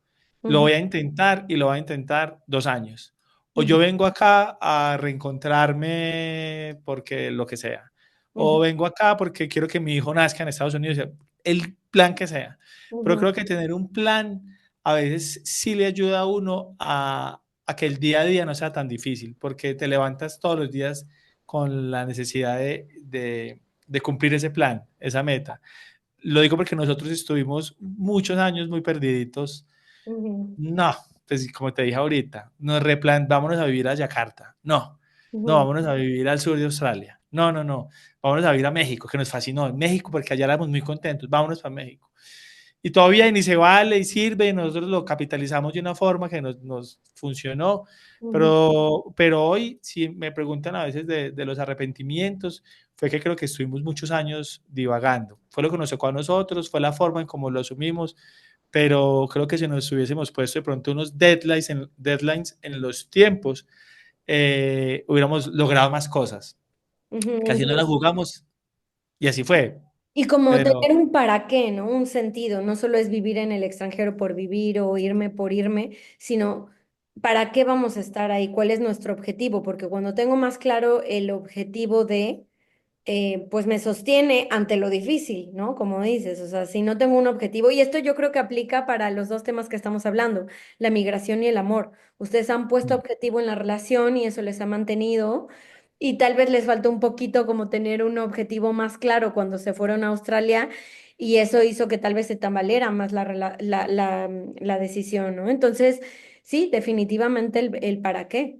lo Ujú, voy a intentar y lo voy a intentar 2 años. O yo ujú, vengo acá a reencontrarme porque lo que sea. O ujú, vengo acá porque quiero que mi hijo nazca en Estados Unidos, el plan que sea. Pero ujú, creo que tener un plan a veces sí le ayuda a uno a que el día a día no sea tan difícil, porque te levantas todos los días con la necesidad de cumplir ese plan, esa meta. Lo digo porque nosotros estuvimos muchos años muy perdiditos. ujú, No, pues como te dije ahorita, vámonos a vivir a Yakarta. No, no, ujú, vámonos a vivir al sur de Australia. No, no, no, vámonos a vivir a México, que nos fascinó. En México, porque allá éramos muy contentos. Vámonos para México. Y todavía ni se vale y sirve, nosotros lo capitalizamos de una forma que nos funcionó, ujú, pero hoy, si me preguntan a veces de los arrepentimientos, fue que creo que estuvimos muchos años divagando. Fue lo que nos tocó a nosotros, fue la forma en cómo lo asumimos, pero creo que si nos hubiésemos puesto de pronto unos deadlines en los tiempos, hubiéramos logrado más cosas. Casi no las ujú. jugamos y así fue, Y como pero tener un para qué, ¿no? Un sentido, no solo es vivir en el extranjero por vivir o irme por irme, sino para qué vamos a estar ahí, cuál es nuestro objetivo, porque cuando tengo más claro el objetivo de, pues me sostiene ante lo difícil, ¿no? Como dices, o sea, si no tengo un objetivo, y esto yo creo que aplica para los dos temas que estamos hablando, la migración y el amor. Ustedes han puesto objetivo en la relación y eso les ha mantenido, y tal vez les faltó un poquito como tener un objetivo más claro cuando se fueron a Australia, y eso hizo que tal vez se tambaleara más la decisión, ¿no? Entonces, sí, definitivamente el para qué.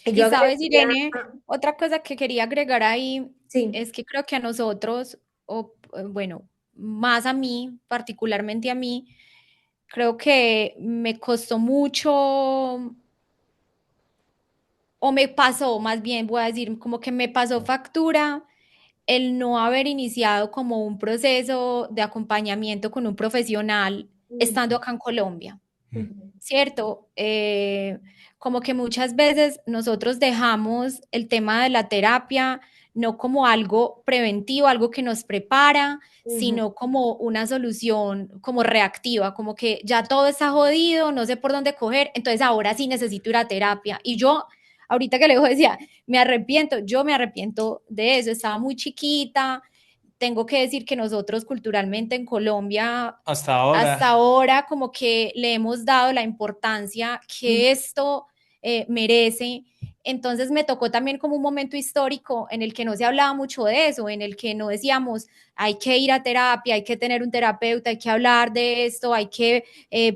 Y yo Y sabes, agregaría, Irene, otra cosa que quería agregar ahí sí. es que creo que a nosotros, o bueno, más a mí, particularmente a mí, creo que me costó mucho, o me pasó, más bien voy a decir, como que me pasó factura el no haber iniciado como un proceso de acompañamiento con un profesional Mm, estando acá en Colombia. ujú, ¿Cierto? Como que muchas veces nosotros dejamos el tema de la terapia no como algo preventivo, algo que nos prepara, ujú. sino como una solución como reactiva, como que ya todo está jodido, no sé por dónde coger, entonces ahora sí necesito ir a terapia. Y yo, ahorita que le decía, yo me arrepiento de eso, estaba muy chiquita, tengo que decir que nosotros culturalmente en Colombia hasta hasta ahora. ahora como que le hemos dado la importancia Mm, que esto merece. Entonces me tocó también como un momento histórico en el que no se hablaba mucho de eso, en el que no decíamos hay que ir a terapia, hay que tener un terapeuta, hay que hablar de esto, hay que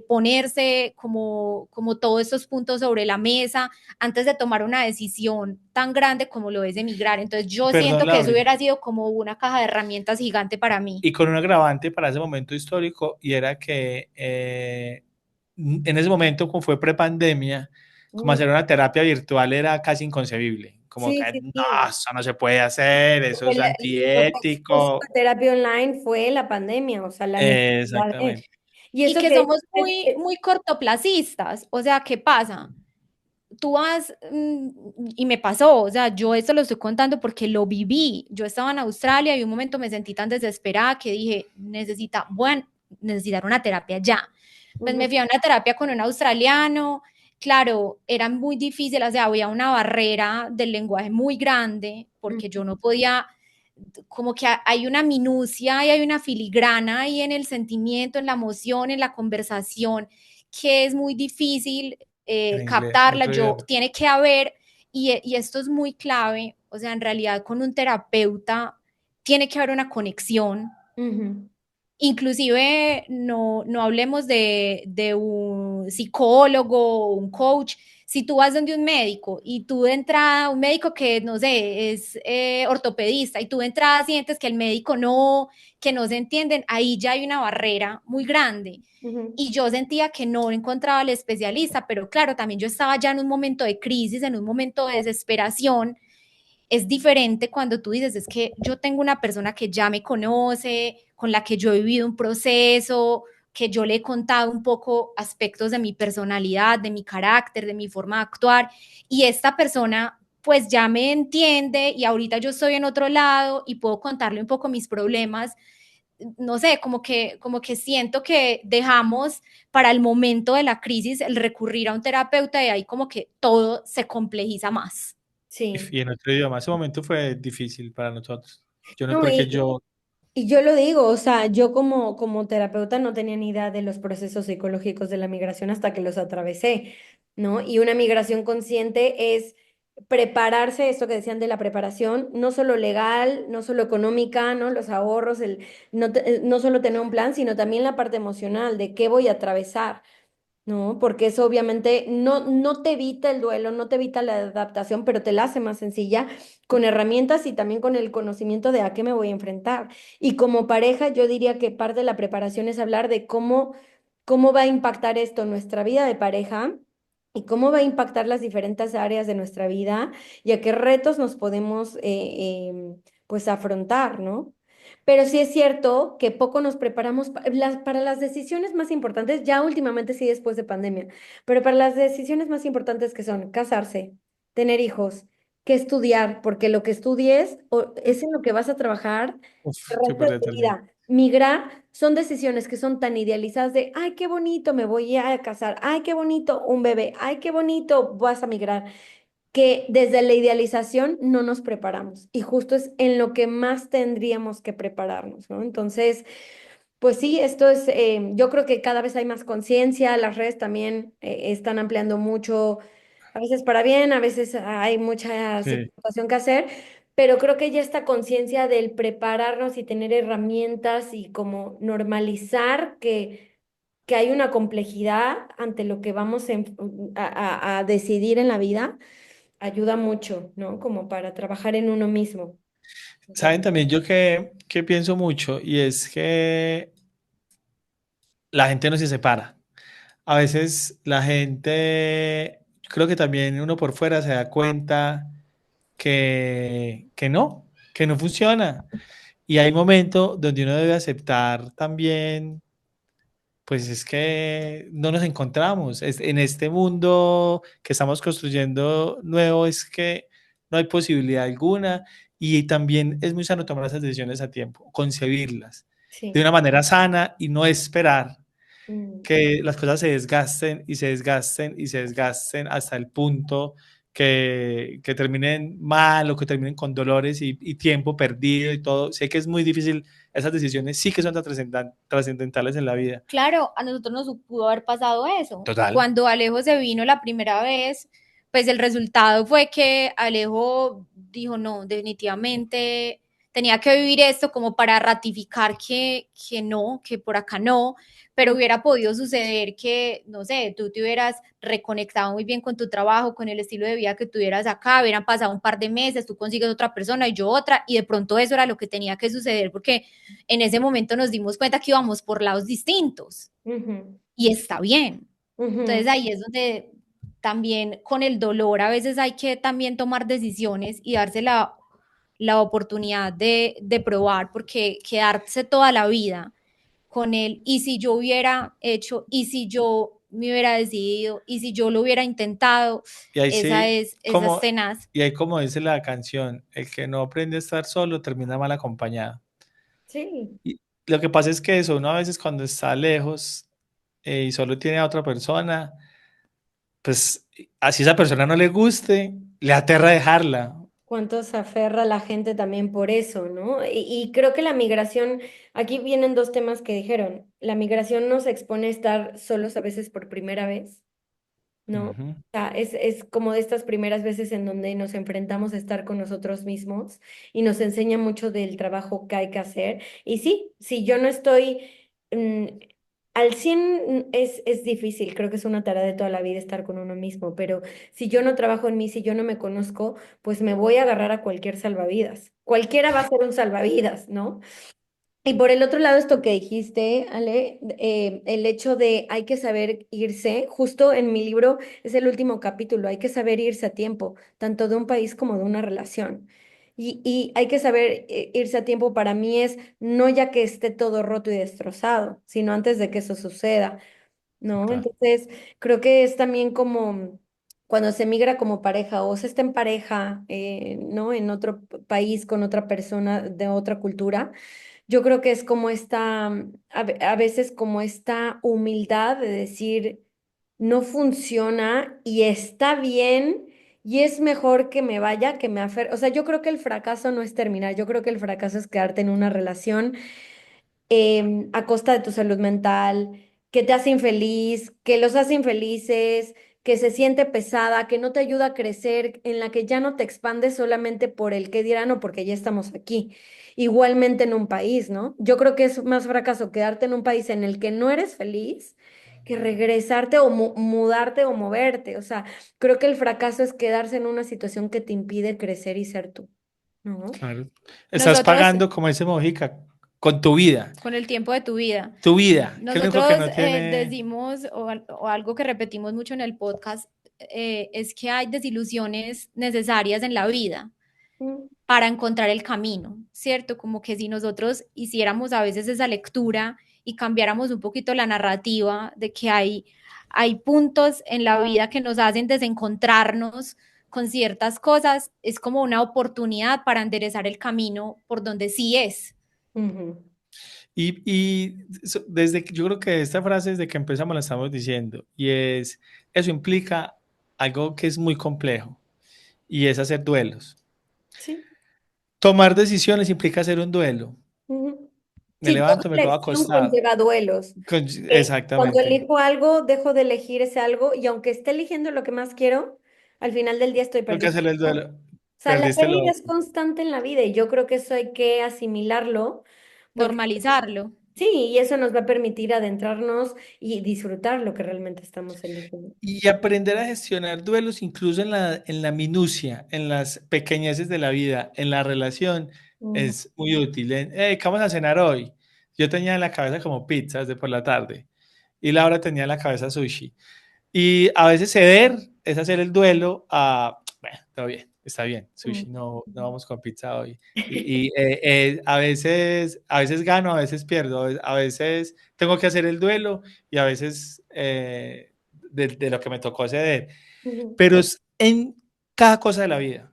ponerse como todos estos puntos sobre la mesa antes de tomar una decisión tan grande como lo es emigrar. Entonces yo Perdón, siento que eso Lauri. hubiera sido como una caja de herramientas gigante para mí. Y con un agravante para ese momento histórico, y era que en ese momento, como fue prepandemia, como mm. hacer una terapia virtual era casi inconcebible. Como que Sí, sí, no, sí. eso no se puede hacer, eso es Lo que expuso antiético. la terapia online fue la pandemia, o sea, la necesidad de... Exactamente. Y Y eso que que somos muy, muy cortoplacistas. O sea, ¿qué pasa? Tú vas, y me pasó, o sea, yo esto lo estoy contando porque lo viví. Yo estaba en Australia y un momento me sentí tan desesperada que dije, necesitar una terapia ya. Pues me ujú, fui a una terapia con un australiano. Claro, era muy difícil, o sea, había una barrera del lenguaje muy grande porque yo no podía, como que hay una minucia y hay una filigrana ahí en el sentimiento, en la emoción, en la conversación, que es muy difícil En inglés, en captarla, otro idioma. tiene que haber, y esto es muy clave, o sea, en realidad con un terapeuta tiene que haber una conexión. ujú, Inclusive no hablemos de un psicólogo o un coach. Si tú vas donde un médico y tú de entrada, un médico que no sé, es ortopedista y tú de entrada sientes que el médico no, que no se entienden, ahí ya hay una barrera muy grande. ujú, Y yo sentía que no encontraba al especialista, pero claro, también yo estaba ya en un momento de crisis, en un momento de desesperación. Es diferente cuando tú dices, es que yo tengo una persona que ya me conoce, con la que yo he vivido un proceso, que yo le he contado un poco aspectos de mi personalidad, de mi carácter, de mi forma de actuar, y esta persona pues ya me entiende y ahorita yo estoy en otro lado y puedo contarle un poco mis problemas. No sé, como que siento que dejamos para el momento de la crisis el recurrir a un terapeuta y ahí como que todo se complejiza más. Sí. Y en otro idioma. Ese momento fue difícil para nosotros. Yo no, No, porque yo, y yo lo digo, o sea, yo como terapeuta no tenía ni idea de los procesos psicológicos de la migración hasta que los atravesé, ¿no? Y una migración consciente es prepararse, esto que decían de la preparación, no solo legal, no solo económica, ¿no? Los ahorros, no solo tener un plan, sino también la parte emocional de qué voy a atravesar. ¿No? Porque eso obviamente no te evita el duelo, no te evita la adaptación, pero te la hace más sencilla con herramientas y también con el conocimiento de a qué me voy a enfrentar. Y como pareja, yo diría que parte de la preparación es hablar de cómo va a impactar esto nuestra vida de pareja y cómo va a impactar las diferentes áreas de nuestra vida y a qué retos nos podemos pues afrontar, ¿no? Pero sí es cierto que poco nos preparamos para las decisiones más importantes, ya últimamente sí después de pandemia, pero para las decisiones más importantes que son casarse, tener hijos, que estudiar, porque lo que estudies es en lo que vas a trabajar uf, el resto de súper tu determinante. vida. Migrar son decisiones que son tan idealizadas de, ay, qué bonito, me voy a casar, ay, qué bonito, un bebé, ay, qué bonito, vas a migrar que desde la idealización no nos preparamos y justo es en lo que más tendríamos que prepararnos, ¿no? Entonces, pues sí, esto es, yo creo que cada vez hay más conciencia, las redes también están ampliando mucho, a veces para bien, a veces hay mucha Sí. situación que hacer, pero creo que ya esta conciencia del prepararnos y tener herramientas y como normalizar que hay una complejidad ante lo que vamos a decidir en la vida ayuda mucho, ¿no? Como para trabajar en uno mismo. Saben también yo que pienso mucho y es que la gente no se separa. A veces la gente, creo que también uno por fuera se da cuenta que no funciona. Y hay momentos donde uno debe aceptar también, pues es que no nos encontramos. En este mundo que estamos construyendo nuevo es que no hay posibilidad alguna y también es muy sano tomar esas decisiones a tiempo, concebirlas de Sí. una manera sana y no esperar Mm. que las cosas se desgasten y se desgasten y se desgasten hasta el punto que terminen mal o que terminen con dolores y tiempo perdido y todo. Sé que es muy difícil, esas decisiones sí que son tan trascendentales en la vida. Claro, a nosotros nos pudo haber pasado eso. Total. Cuando Alejo se vino la primera vez, pues el resultado fue que Alejo dijo, no, definitivamente tenía que vivir esto como para ratificar que no, que por acá no, pero Mm. hubiera podido suceder que, no sé, tú te hubieras reconectado muy bien con tu trabajo, con el estilo de vida que tuvieras acá, hubieran pasado un par de meses, tú consigues otra persona y yo otra, y de pronto eso era lo que tenía que suceder porque en ese momento nos dimos cuenta que íbamos por lados distintos Ujú, y está bien. Entonces ujú. ahí es donde también con el dolor a veces hay que también tomar decisiones y darse la oportunidad de probar, porque quedarse toda la vida con el, y si yo hubiera hecho, y si yo me hubiera decidido, y si yo lo hubiera intentado, Y ahí sí, esa es tenaz. y ahí como dice la canción, el que no aprende a estar solo termina mal acompañado. Sí. Y lo que pasa es que eso, uno a veces cuando está lejos y solo tiene a otra persona, pues así esa persona no le guste, le aterra dejarla. Cuánto se aferra la gente también por eso, ¿no? Y creo que la migración, aquí vienen dos temas que dijeron. La migración nos expone a estar solos a veces por primera vez. ¿No? O Ujú. sea, es como de estas primeras veces en donde nos enfrentamos a estar con nosotros mismos y nos enseña mucho del trabajo que hay que hacer. Y sí, si yo no estoy mm, al 100 es difícil, creo que es una tarea de toda la vida estar con uno mismo, pero si yo no trabajo en mí, si yo no me conozco, pues me voy a agarrar a cualquier salvavidas. Cualquiera va a ser un salvavidas, ¿no? Y por el otro lado, esto que dijiste, Ale, el hecho de hay que saber irse, justo en mi libro es el último capítulo, hay que saber irse a tiempo, tanto de un país como de una relación. Y hay que saber irse a tiempo para mí es no ya que esté todo roto y destrozado, sino antes de que eso suceda. ¿No? Total. Entonces, creo que es también como cuando se migra como pareja o se está en pareja, ¿no? En otro país con otra persona de otra cultura, yo creo que es como esta, a veces como esta humildad de decir, no funciona y está bien y es mejor que me vaya, que me aferre. O sea, yo creo que el fracaso no es terminar, yo creo que el fracaso es quedarte en una relación a costa de tu salud mental, que te hace infeliz, que los hace infelices, que se siente pesada, que no te ayuda a crecer, en la que ya no te expandes solamente por el qué dirán o porque ya estamos aquí. Igualmente en un país, ¿no? Yo creo que es más fracaso quedarte en un país en el que no eres feliz que regresarte o mudarte o moverte. O sea, creo que el fracaso es quedarse en una situación que te impide crecer y ser tú, ¿no? Claro. Estás Nosotros, pagando, como dice Mojica, con tu vida. con el tiempo de tu vida, Tu vida, que es lo único que nosotros no tiene. decimos, o algo que repetimos mucho en el podcast, es que hay desilusiones necesarias en la vida Mm, para encontrar el camino, ¿cierto? Como que si nosotros hiciéramos a veces esa lectura y cambiáramos un poquito la narrativa de que hay puntos en la vida que nos hacen desencontrarnos con ciertas cosas, es como una oportunidad para enderezar el camino por donde sí es. ujú, Desde que yo creo que esta frase desde que empezamos la estamos diciendo y eso implica algo que es muy complejo y es hacer duelos. sí. Tomar decisiones implica hacer un duelo. Ujú. Me Sí, toda levanto, me quedo elección acostado. conlleva duelos. Cuando Exactamente. elijo algo, dejo de elegir ese algo y aunque esté eligiendo lo que más quiero, al final del día estoy Tengo que perdiendo. hacer el O duelo. sea, la Perdiste lo pérdida es otro. constante en la vida y yo creo que eso hay que asimilarlo porque Normalizarlo. sí, y eso nos va a permitir adentrarnos y disfrutar lo que realmente estamos eligiendo. Y aprender a gestionar duelos incluso en la minucia, en las pequeñeces de la vida, en la relación, Ujú, es muy útil. ¿Qué vamos a cenar hoy? Yo tenía en la cabeza como pizzas de por la tarde y Laura tenía en la cabeza sushi. Y a veces ceder es hacer el duelo a, bueno, todo bien, está bien, sushi, ujú. no vamos con pizza hoy. A veces gano, a veces pierdo, a veces tengo que hacer el duelo y a veces de lo que me tocó ceder. Ujú, Pero es en cada cosa de la vida.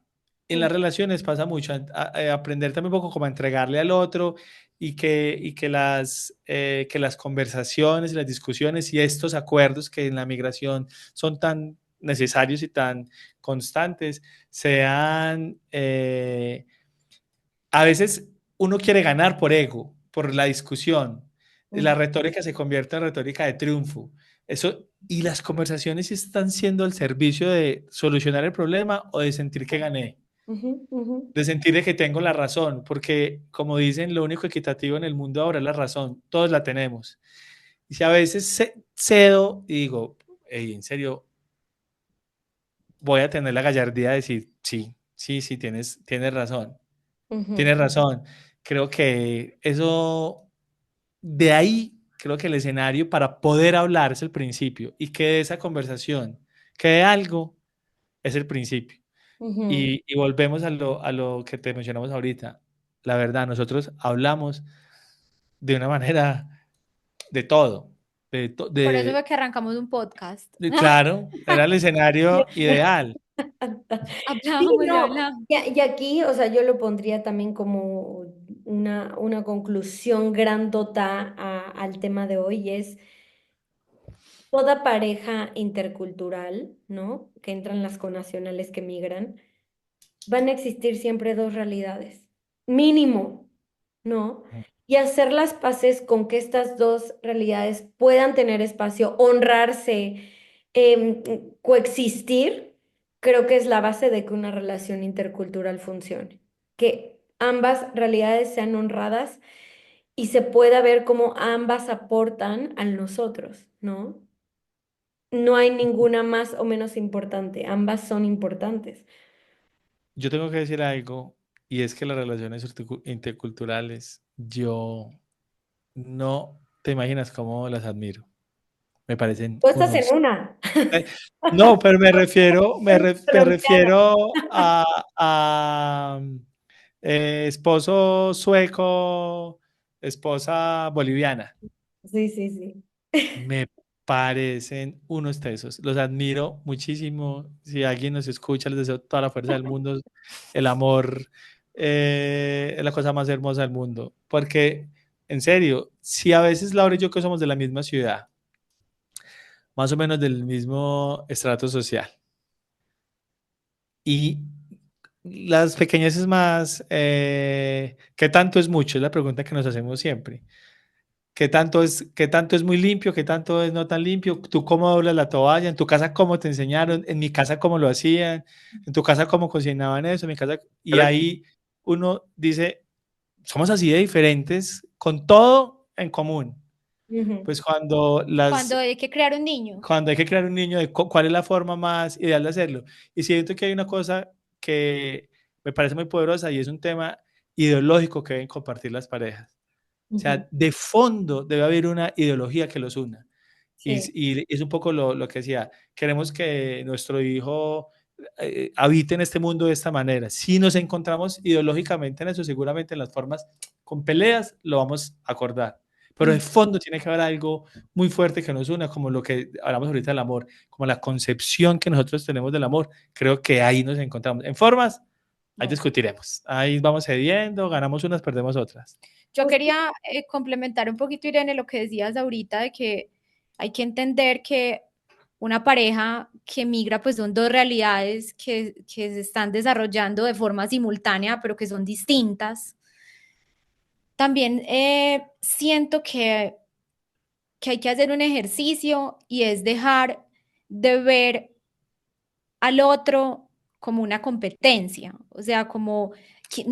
En ujú, las relaciones pasa mucho, aprender también un poco como a entregarle al otro y que las conversaciones y las discusiones y estos acuerdos que en la migración son tan necesarios y tan constantes, sean, a veces uno quiere ganar por ego, por la discusión. La ujú, retórica se convierte en retórica de triunfo. Eso, y las conversaciones están siendo al servicio de solucionar el problema o de sentir que gané, ujú, ujú, de sentir de que tengo la razón, porque como dicen, lo único equitativo en el mundo ahora es la razón, todos la tenemos. Y si a veces cedo y digo, "Ey, en serio, voy a tener la gallardía de decir, sí, sí, sí, tienes razón, ujú, tienes razón. Creo que eso, de ahí, creo que el escenario para poder hablar es el principio y que de esa conversación quede algo es el principio. ujú. Y volvemos a lo que te mencionamos ahorita. La verdad, nosotros hablamos de una manera de todo. De, to- Por eso de, fue que arrancamos un podcast. claro, era el escenario ideal. Sí, Hablábamos y no, hablábamos. y aquí, o sea, yo lo pondría también como una conclusión grandota al tema de hoy, es toda pareja intercultural, ¿no? Que entran las connacionales que migran, van a existir siempre dos realidades, mínimo, ¿no? Y hacer las paces con que estas dos realidades puedan tener espacio, honrarse, coexistir, creo que es la base de que una relación intercultural funcione. Que ambas realidades sean honradas y se pueda ver cómo ambas aportan a nosotros, ¿no? No hay ninguna más o menos importante, ambas son importantes. Yo tengo que decir algo, y es que las relaciones interculturales, yo no te imaginas cómo las admiro. Me parecen Tú estás en unos. una. eh, No, pero me refiero, me Colombiana. refiero a esposo sueco, esposa boliviana. Sí, sí, sí. Me parecen unos tesos. Los admiro muchísimo. Si alguien nos escucha, les deseo toda la fuerza del mundo. El amor es la cosa más hermosa del mundo. Porque, en serio, si a veces Laura y yo que somos de la misma ciudad, más o menos del mismo estrato social, y las pequeñeces más, ¿qué tanto es mucho? Es la pregunta que nos hacemos siempre. Qué tanto es muy limpio? ¿Qué tanto es no tan limpio? ¿Tú cómo doblas la toalla? ¿En tu casa cómo te enseñaron? ¿En mi casa cómo lo hacían? ¿En tu casa cómo cocinaban eso? ¿En mi casa? Y ahí uno dice, somos así de diferentes, con todo en común. Ujú. Pues cuando Cuando hay que crear un niño. cuando hay que crear un niño, de cuál es la forma más ideal de hacerlo. Y siento que hay una cosa que me parece muy poderosa y es un tema ideológico que deben compartir las parejas. O Ujú. sea, de fondo debe haber una ideología que los una. Sí. Y es un poco lo que decía, queremos que nuestro hijo habite en este mundo de esta manera. Si nos encontramos ideológicamente en eso, seguramente en las formas, con peleas, lo vamos a acordar. Pero de Ujú. fondo tiene que haber algo muy fuerte que nos una, como lo que hablamos ahorita del amor, como la concepción que nosotros tenemos del amor. Creo que ahí nos encontramos. En formas, ahí Wow. discutiremos. Ahí vamos cediendo, ganamos unas, perdemos otras. Yo quería complementar un poquito, Irene, lo que decías ahorita de que hay que entender que una pareja que migra, pues son dos realidades que se están desarrollando de forma simultánea, pero que son distintas. También siento que hay que hacer un ejercicio y es dejar de ver al otro como una competencia, o sea, como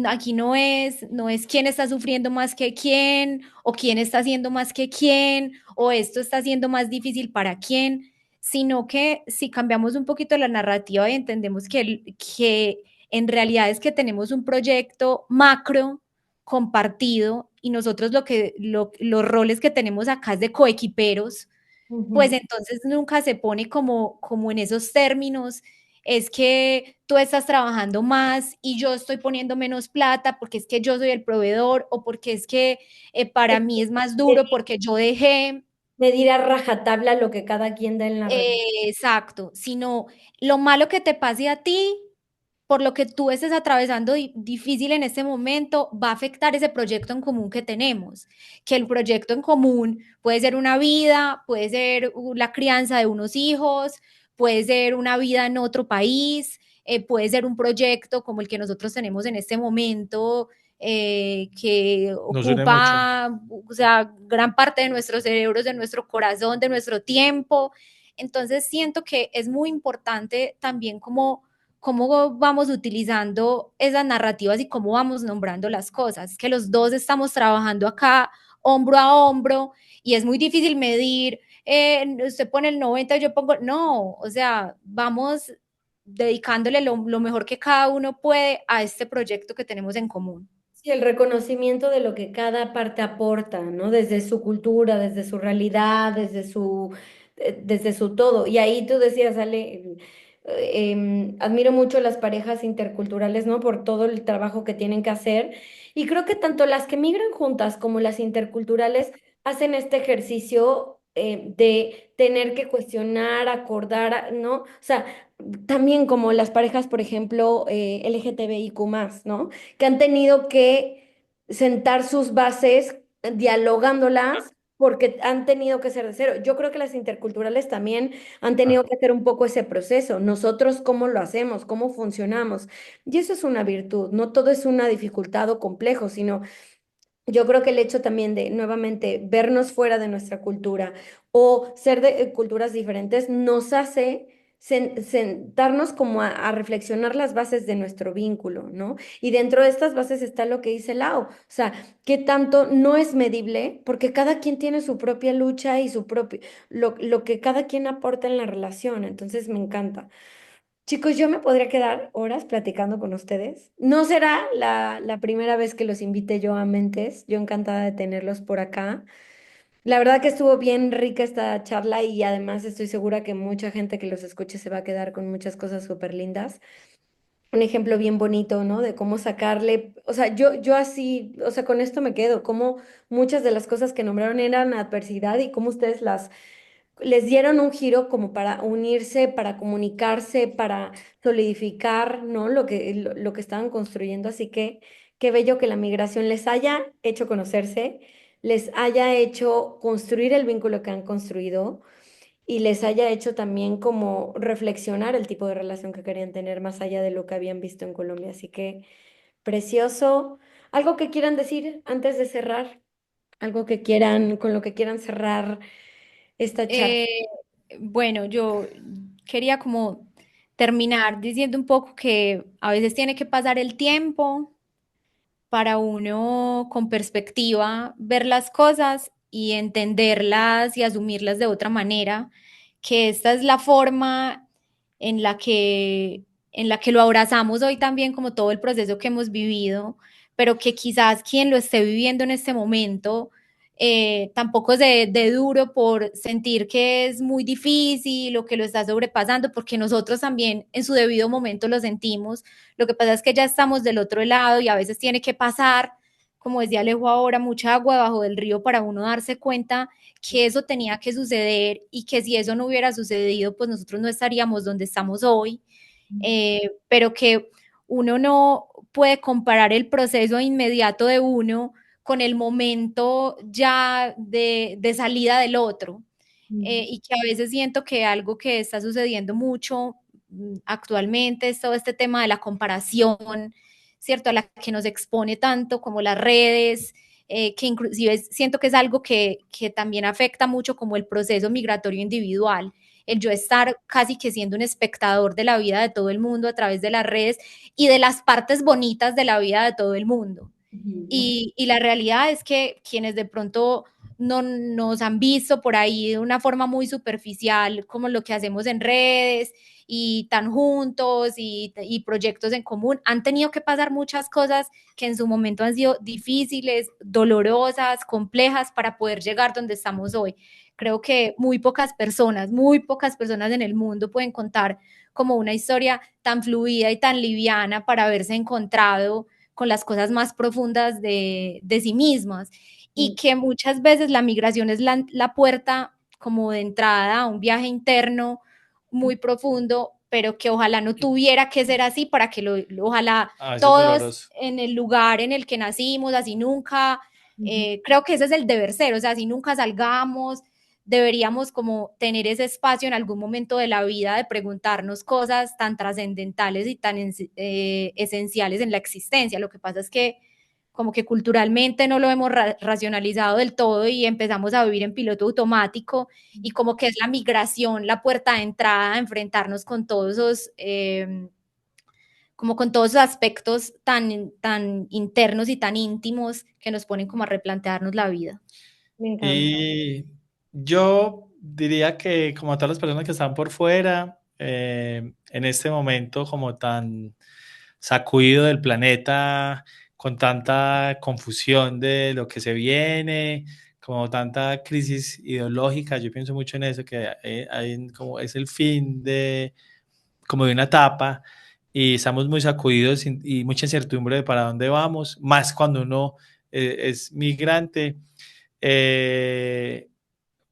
aquí no es quién está sufriendo más que quién, o quién está haciendo más que quién, o esto está siendo más difícil para quién, sino que si cambiamos un poquito la narrativa y entendemos que en realidad es que tenemos un proyecto macro compartido y nosotros los roles que tenemos acá es de coequiperos, pues Ujú. entonces nunca se pone como en esos términos, es que tú estás trabajando más y yo estoy poniendo menos plata porque es que yo soy el proveedor o porque es que para mí es más duro porque yo dejé, Medir a rajatabla lo que cada quien da en la relación. exacto, sino lo malo que te pase a ti, por lo que tú estés atravesando difícil en este momento, va a afectar ese proyecto en común que tenemos. Que el proyecto en común puede ser una vida, puede ser la crianza de unos hijos, puede ser una vida en otro país, puede ser un proyecto como el que nosotros tenemos en este momento, que Nos une mucho. ocupa, o sea, gran parte de nuestros cerebros, de nuestro corazón, de nuestro tiempo. Entonces siento que es muy importante también como cómo vamos utilizando esas narrativas y cómo vamos nombrando las cosas, que los dos estamos trabajando acá hombro a hombro y es muy difícil medir, usted pone el 90 y yo pongo, no, o sea, vamos dedicándole lo mejor que cada uno puede a este proyecto que tenemos en común. Sí, el reconocimiento de lo que cada parte aporta, ¿no? Desde su cultura, desde su realidad, desde su todo. Y ahí tú decías, Ale, admiro mucho las parejas interculturales, ¿no? Por todo el trabajo que tienen que hacer. Y creo que tanto las que migran juntas como las interculturales hacen este ejercicio, de tener que cuestionar, acordar, ¿no? O sea, también como las parejas, por ejemplo, LGTBIQ+, ¿no? Que han tenido que sentar sus bases dialogándolas porque han tenido que ser de cero. Yo creo que las interculturales también han Ah, tenido que hacer un poco ese proceso. Nosotros, ¿cómo lo hacemos? ¿Cómo funcionamos? Y eso es una virtud, no todo es una dificultad o complejo, sino yo creo que el hecho también de nuevamente vernos fuera de nuestra cultura o ser de culturas diferentes nos hace sentarnos como a reflexionar las bases de nuestro vínculo, ¿no? Y dentro de estas bases está lo que dice Lau, o sea, qué tanto no es medible, porque cada quien tiene su propia lucha y su propio, lo que cada quien aporta en la relación, entonces me encanta. Chicos, yo me podría quedar horas platicando con ustedes. No será la primera vez que los invite yo a Mentes. Yo encantada de tenerlos por acá. La verdad que estuvo bien rica esta charla y además estoy segura que mucha gente que los escuche se va a quedar con muchas cosas súper lindas. Un ejemplo bien bonito, ¿no? De cómo sacarle, o sea, yo así, o sea, con esto me quedo, cómo muchas de las cosas que nombraron eran adversidad y cómo ustedes les dieron un giro como para unirse, para comunicarse, para solidificar, ¿no? Lo que estaban construyendo. Así que qué bello que la migración les haya hecho conocerse, les haya hecho construir el vínculo que han construido y les haya hecho también como reflexionar el tipo de relación que querían tener más allá de lo que habían visto en Colombia. Así que precioso. ¿Algo que quieran decir antes de cerrar? ¿Algo que quieran, con lo que quieran cerrar esta charla? Eh, bueno, yo quería como terminar diciendo un poco que a veces tiene que pasar el tiempo para uno con perspectiva ver las cosas y entenderlas y asumirlas de otra manera, que esta es la forma en la en la que lo abrazamos hoy también como todo el proceso que hemos vivido, pero que quizás quien lo esté viviendo en este momento tampoco es de duro por sentir que es muy difícil o que lo está sobrepasando, porque nosotros también en su debido momento lo sentimos. Lo que pasa es que ya estamos del otro lado y a veces tiene que pasar, como decía Alejo ahora, mucha agua debajo del río para uno darse cuenta que eso tenía que suceder y que si eso no hubiera sucedido, pues nosotros no estaríamos donde estamos hoy, pero que uno no puede comparar el proceso inmediato de uno con el momento ya de salida del otro. Y que a veces siento que algo que está sucediendo mucho actualmente es todo este tema de la comparación, ¿cierto? A la que nos expone tanto como las redes, que inclusive siento que es algo que también afecta mucho como el proceso migratorio individual, el yo estar casi que siendo un espectador de la vida de todo el mundo a través de las redes y de las partes bonitas de la vida de todo el mundo. Y la realidad es que quienes de pronto no nos han visto por ahí de una forma muy superficial, como lo que hacemos en redes y tan juntos y proyectos en común, han tenido que pasar muchas cosas que en su momento han sido difíciles, dolorosas, complejas para poder llegar donde estamos hoy. Creo que muy pocas personas en el mundo pueden contar como una historia tan fluida y tan liviana para haberse encontrado con las cosas más profundas de sí mismas y que muchas veces la migración es la puerta como de entrada a un viaje interno muy profundo, pero que ojalá no tuviera que ser así para que ojalá A veces todos doloroso. en el lugar en el que nacimos, así nunca, creo que ese es el deber ser, o sea, así nunca salgamos, deberíamos como tener ese espacio en algún momento de la vida de preguntarnos cosas tan trascendentales y tan esenciales en la existencia. Lo que pasa es que como que culturalmente no lo hemos racionalizado del todo y empezamos a vivir en piloto automático y como que es la migración, la puerta de entrada a enfrentarnos con todos esos, como con todos esos aspectos tan internos y tan íntimos que nos ponen como a replantearnos la vida. Me encanta. Y yo diría que como a todas las personas que están por fuera, en este momento como tan sacudido del planeta, con tanta confusión de lo que se viene, como tanta crisis ideológica, yo pienso mucho en eso, que como es el fin de, como de una etapa y estamos muy sacudidos y mucha incertidumbre de para dónde vamos, más cuando uno es migrante. Eh,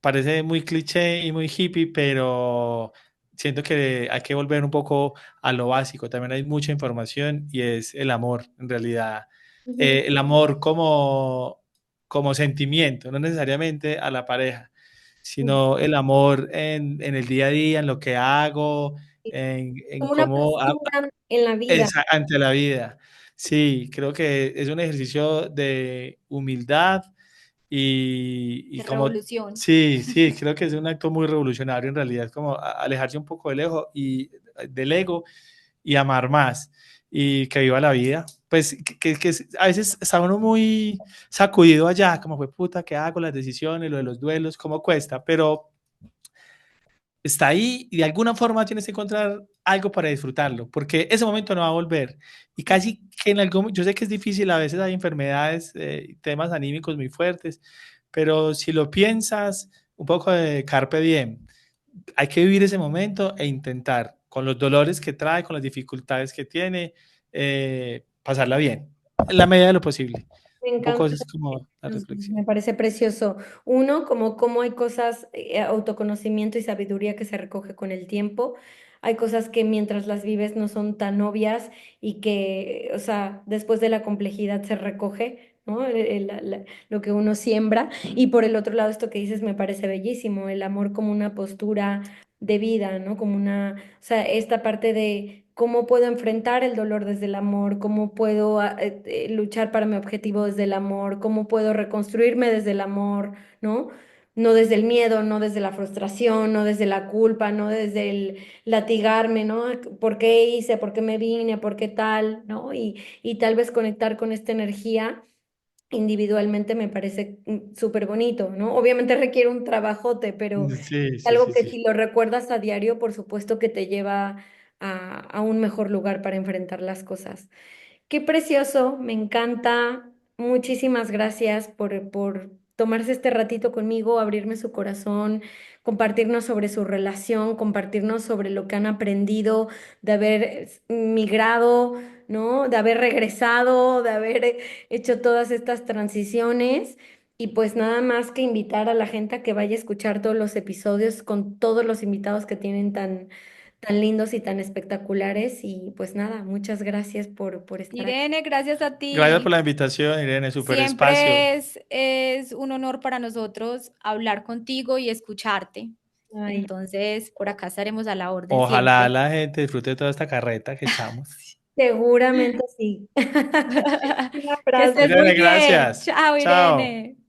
Parece muy cliché y muy hippie, pero siento que hay que volver un poco a lo básico. También hay mucha información y es el amor, en realidad. El amor como sentimiento, no necesariamente a la pareja, sino el amor en el día a día, en lo que hago, en Como una cómo postura en la vida. ante la vida. Sí, creo que es un ejercicio de humildad y De como, revolución. sí, sí, creo que es un acto muy revolucionario en realidad, como alejarse un poco del ego y amar más y que viva la vida. Pues a veces está uno muy sacudido allá, como fue puta, ¿qué hago? Las decisiones, lo de los duelos, cómo cuesta, pero está ahí y de alguna forma tienes que encontrar algo para disfrutarlo, porque ese momento no va a volver. Y casi que en algún, yo sé que es difícil, a veces hay enfermedades, temas anímicos muy fuertes, pero si lo piensas, un poco de carpe diem, hay que vivir ese momento e intentar, con los dolores que trae, con las dificultades que tiene, pasarla bien, en la medida de lo posible. Me Un poco encanta. eso es como la reflexión. Me parece precioso. Uno, como cómo hay cosas, autoconocimiento y sabiduría que se recoge con el tiempo. Hay cosas que mientras las vives no son tan obvias y que, o sea, después de la complejidad se recoge, ¿no? Lo que uno siembra. Y por el otro lado, esto que dices me parece bellísimo, el amor como una postura de vida, ¿no? Como una, o sea, esta parte de cómo puedo enfrentar el dolor desde el amor, cómo puedo luchar para mi objetivo desde el amor, cómo puedo reconstruirme desde el amor, ¿no? No desde el miedo, no desde la frustración, no desde la culpa, no desde el latigarme, ¿no? ¿Por qué hice? ¿Por qué me vine? ¿Por qué tal? ¿No? Y tal vez conectar con esta energía individualmente me parece súper bonito, ¿no? Obviamente requiere un trabajote, pero Sí, sí, algo sí, que sí. si lo recuerdas a diario, por supuesto que te lleva a un mejor lugar para enfrentar las cosas. Qué precioso, me encanta. Muchísimas gracias por tomarse este ratito conmigo, abrirme su corazón, compartirnos sobre su relación, compartirnos sobre lo que han aprendido de haber migrado, ¿no? De haber regresado, de haber hecho todas estas transiciones. Y pues nada más que invitar a la gente a que vaya a escuchar todos los episodios con todos los invitados que tienen tan lindos y tan espectaculares. Y pues nada, muchas gracias por estar aquí. Irene, gracias a Gracias por ti. la invitación, Irene, súper espacio. Siempre es un honor para nosotros hablar contigo y escucharte. Ay, Entonces, por acá estaremos a la orden Ojalá siempre. la gente disfrute de toda esta carreta que echamos. seguramente sí. Un Que abrazo. estés muy Irene, bien. gracias. Chao, Chao. Irene.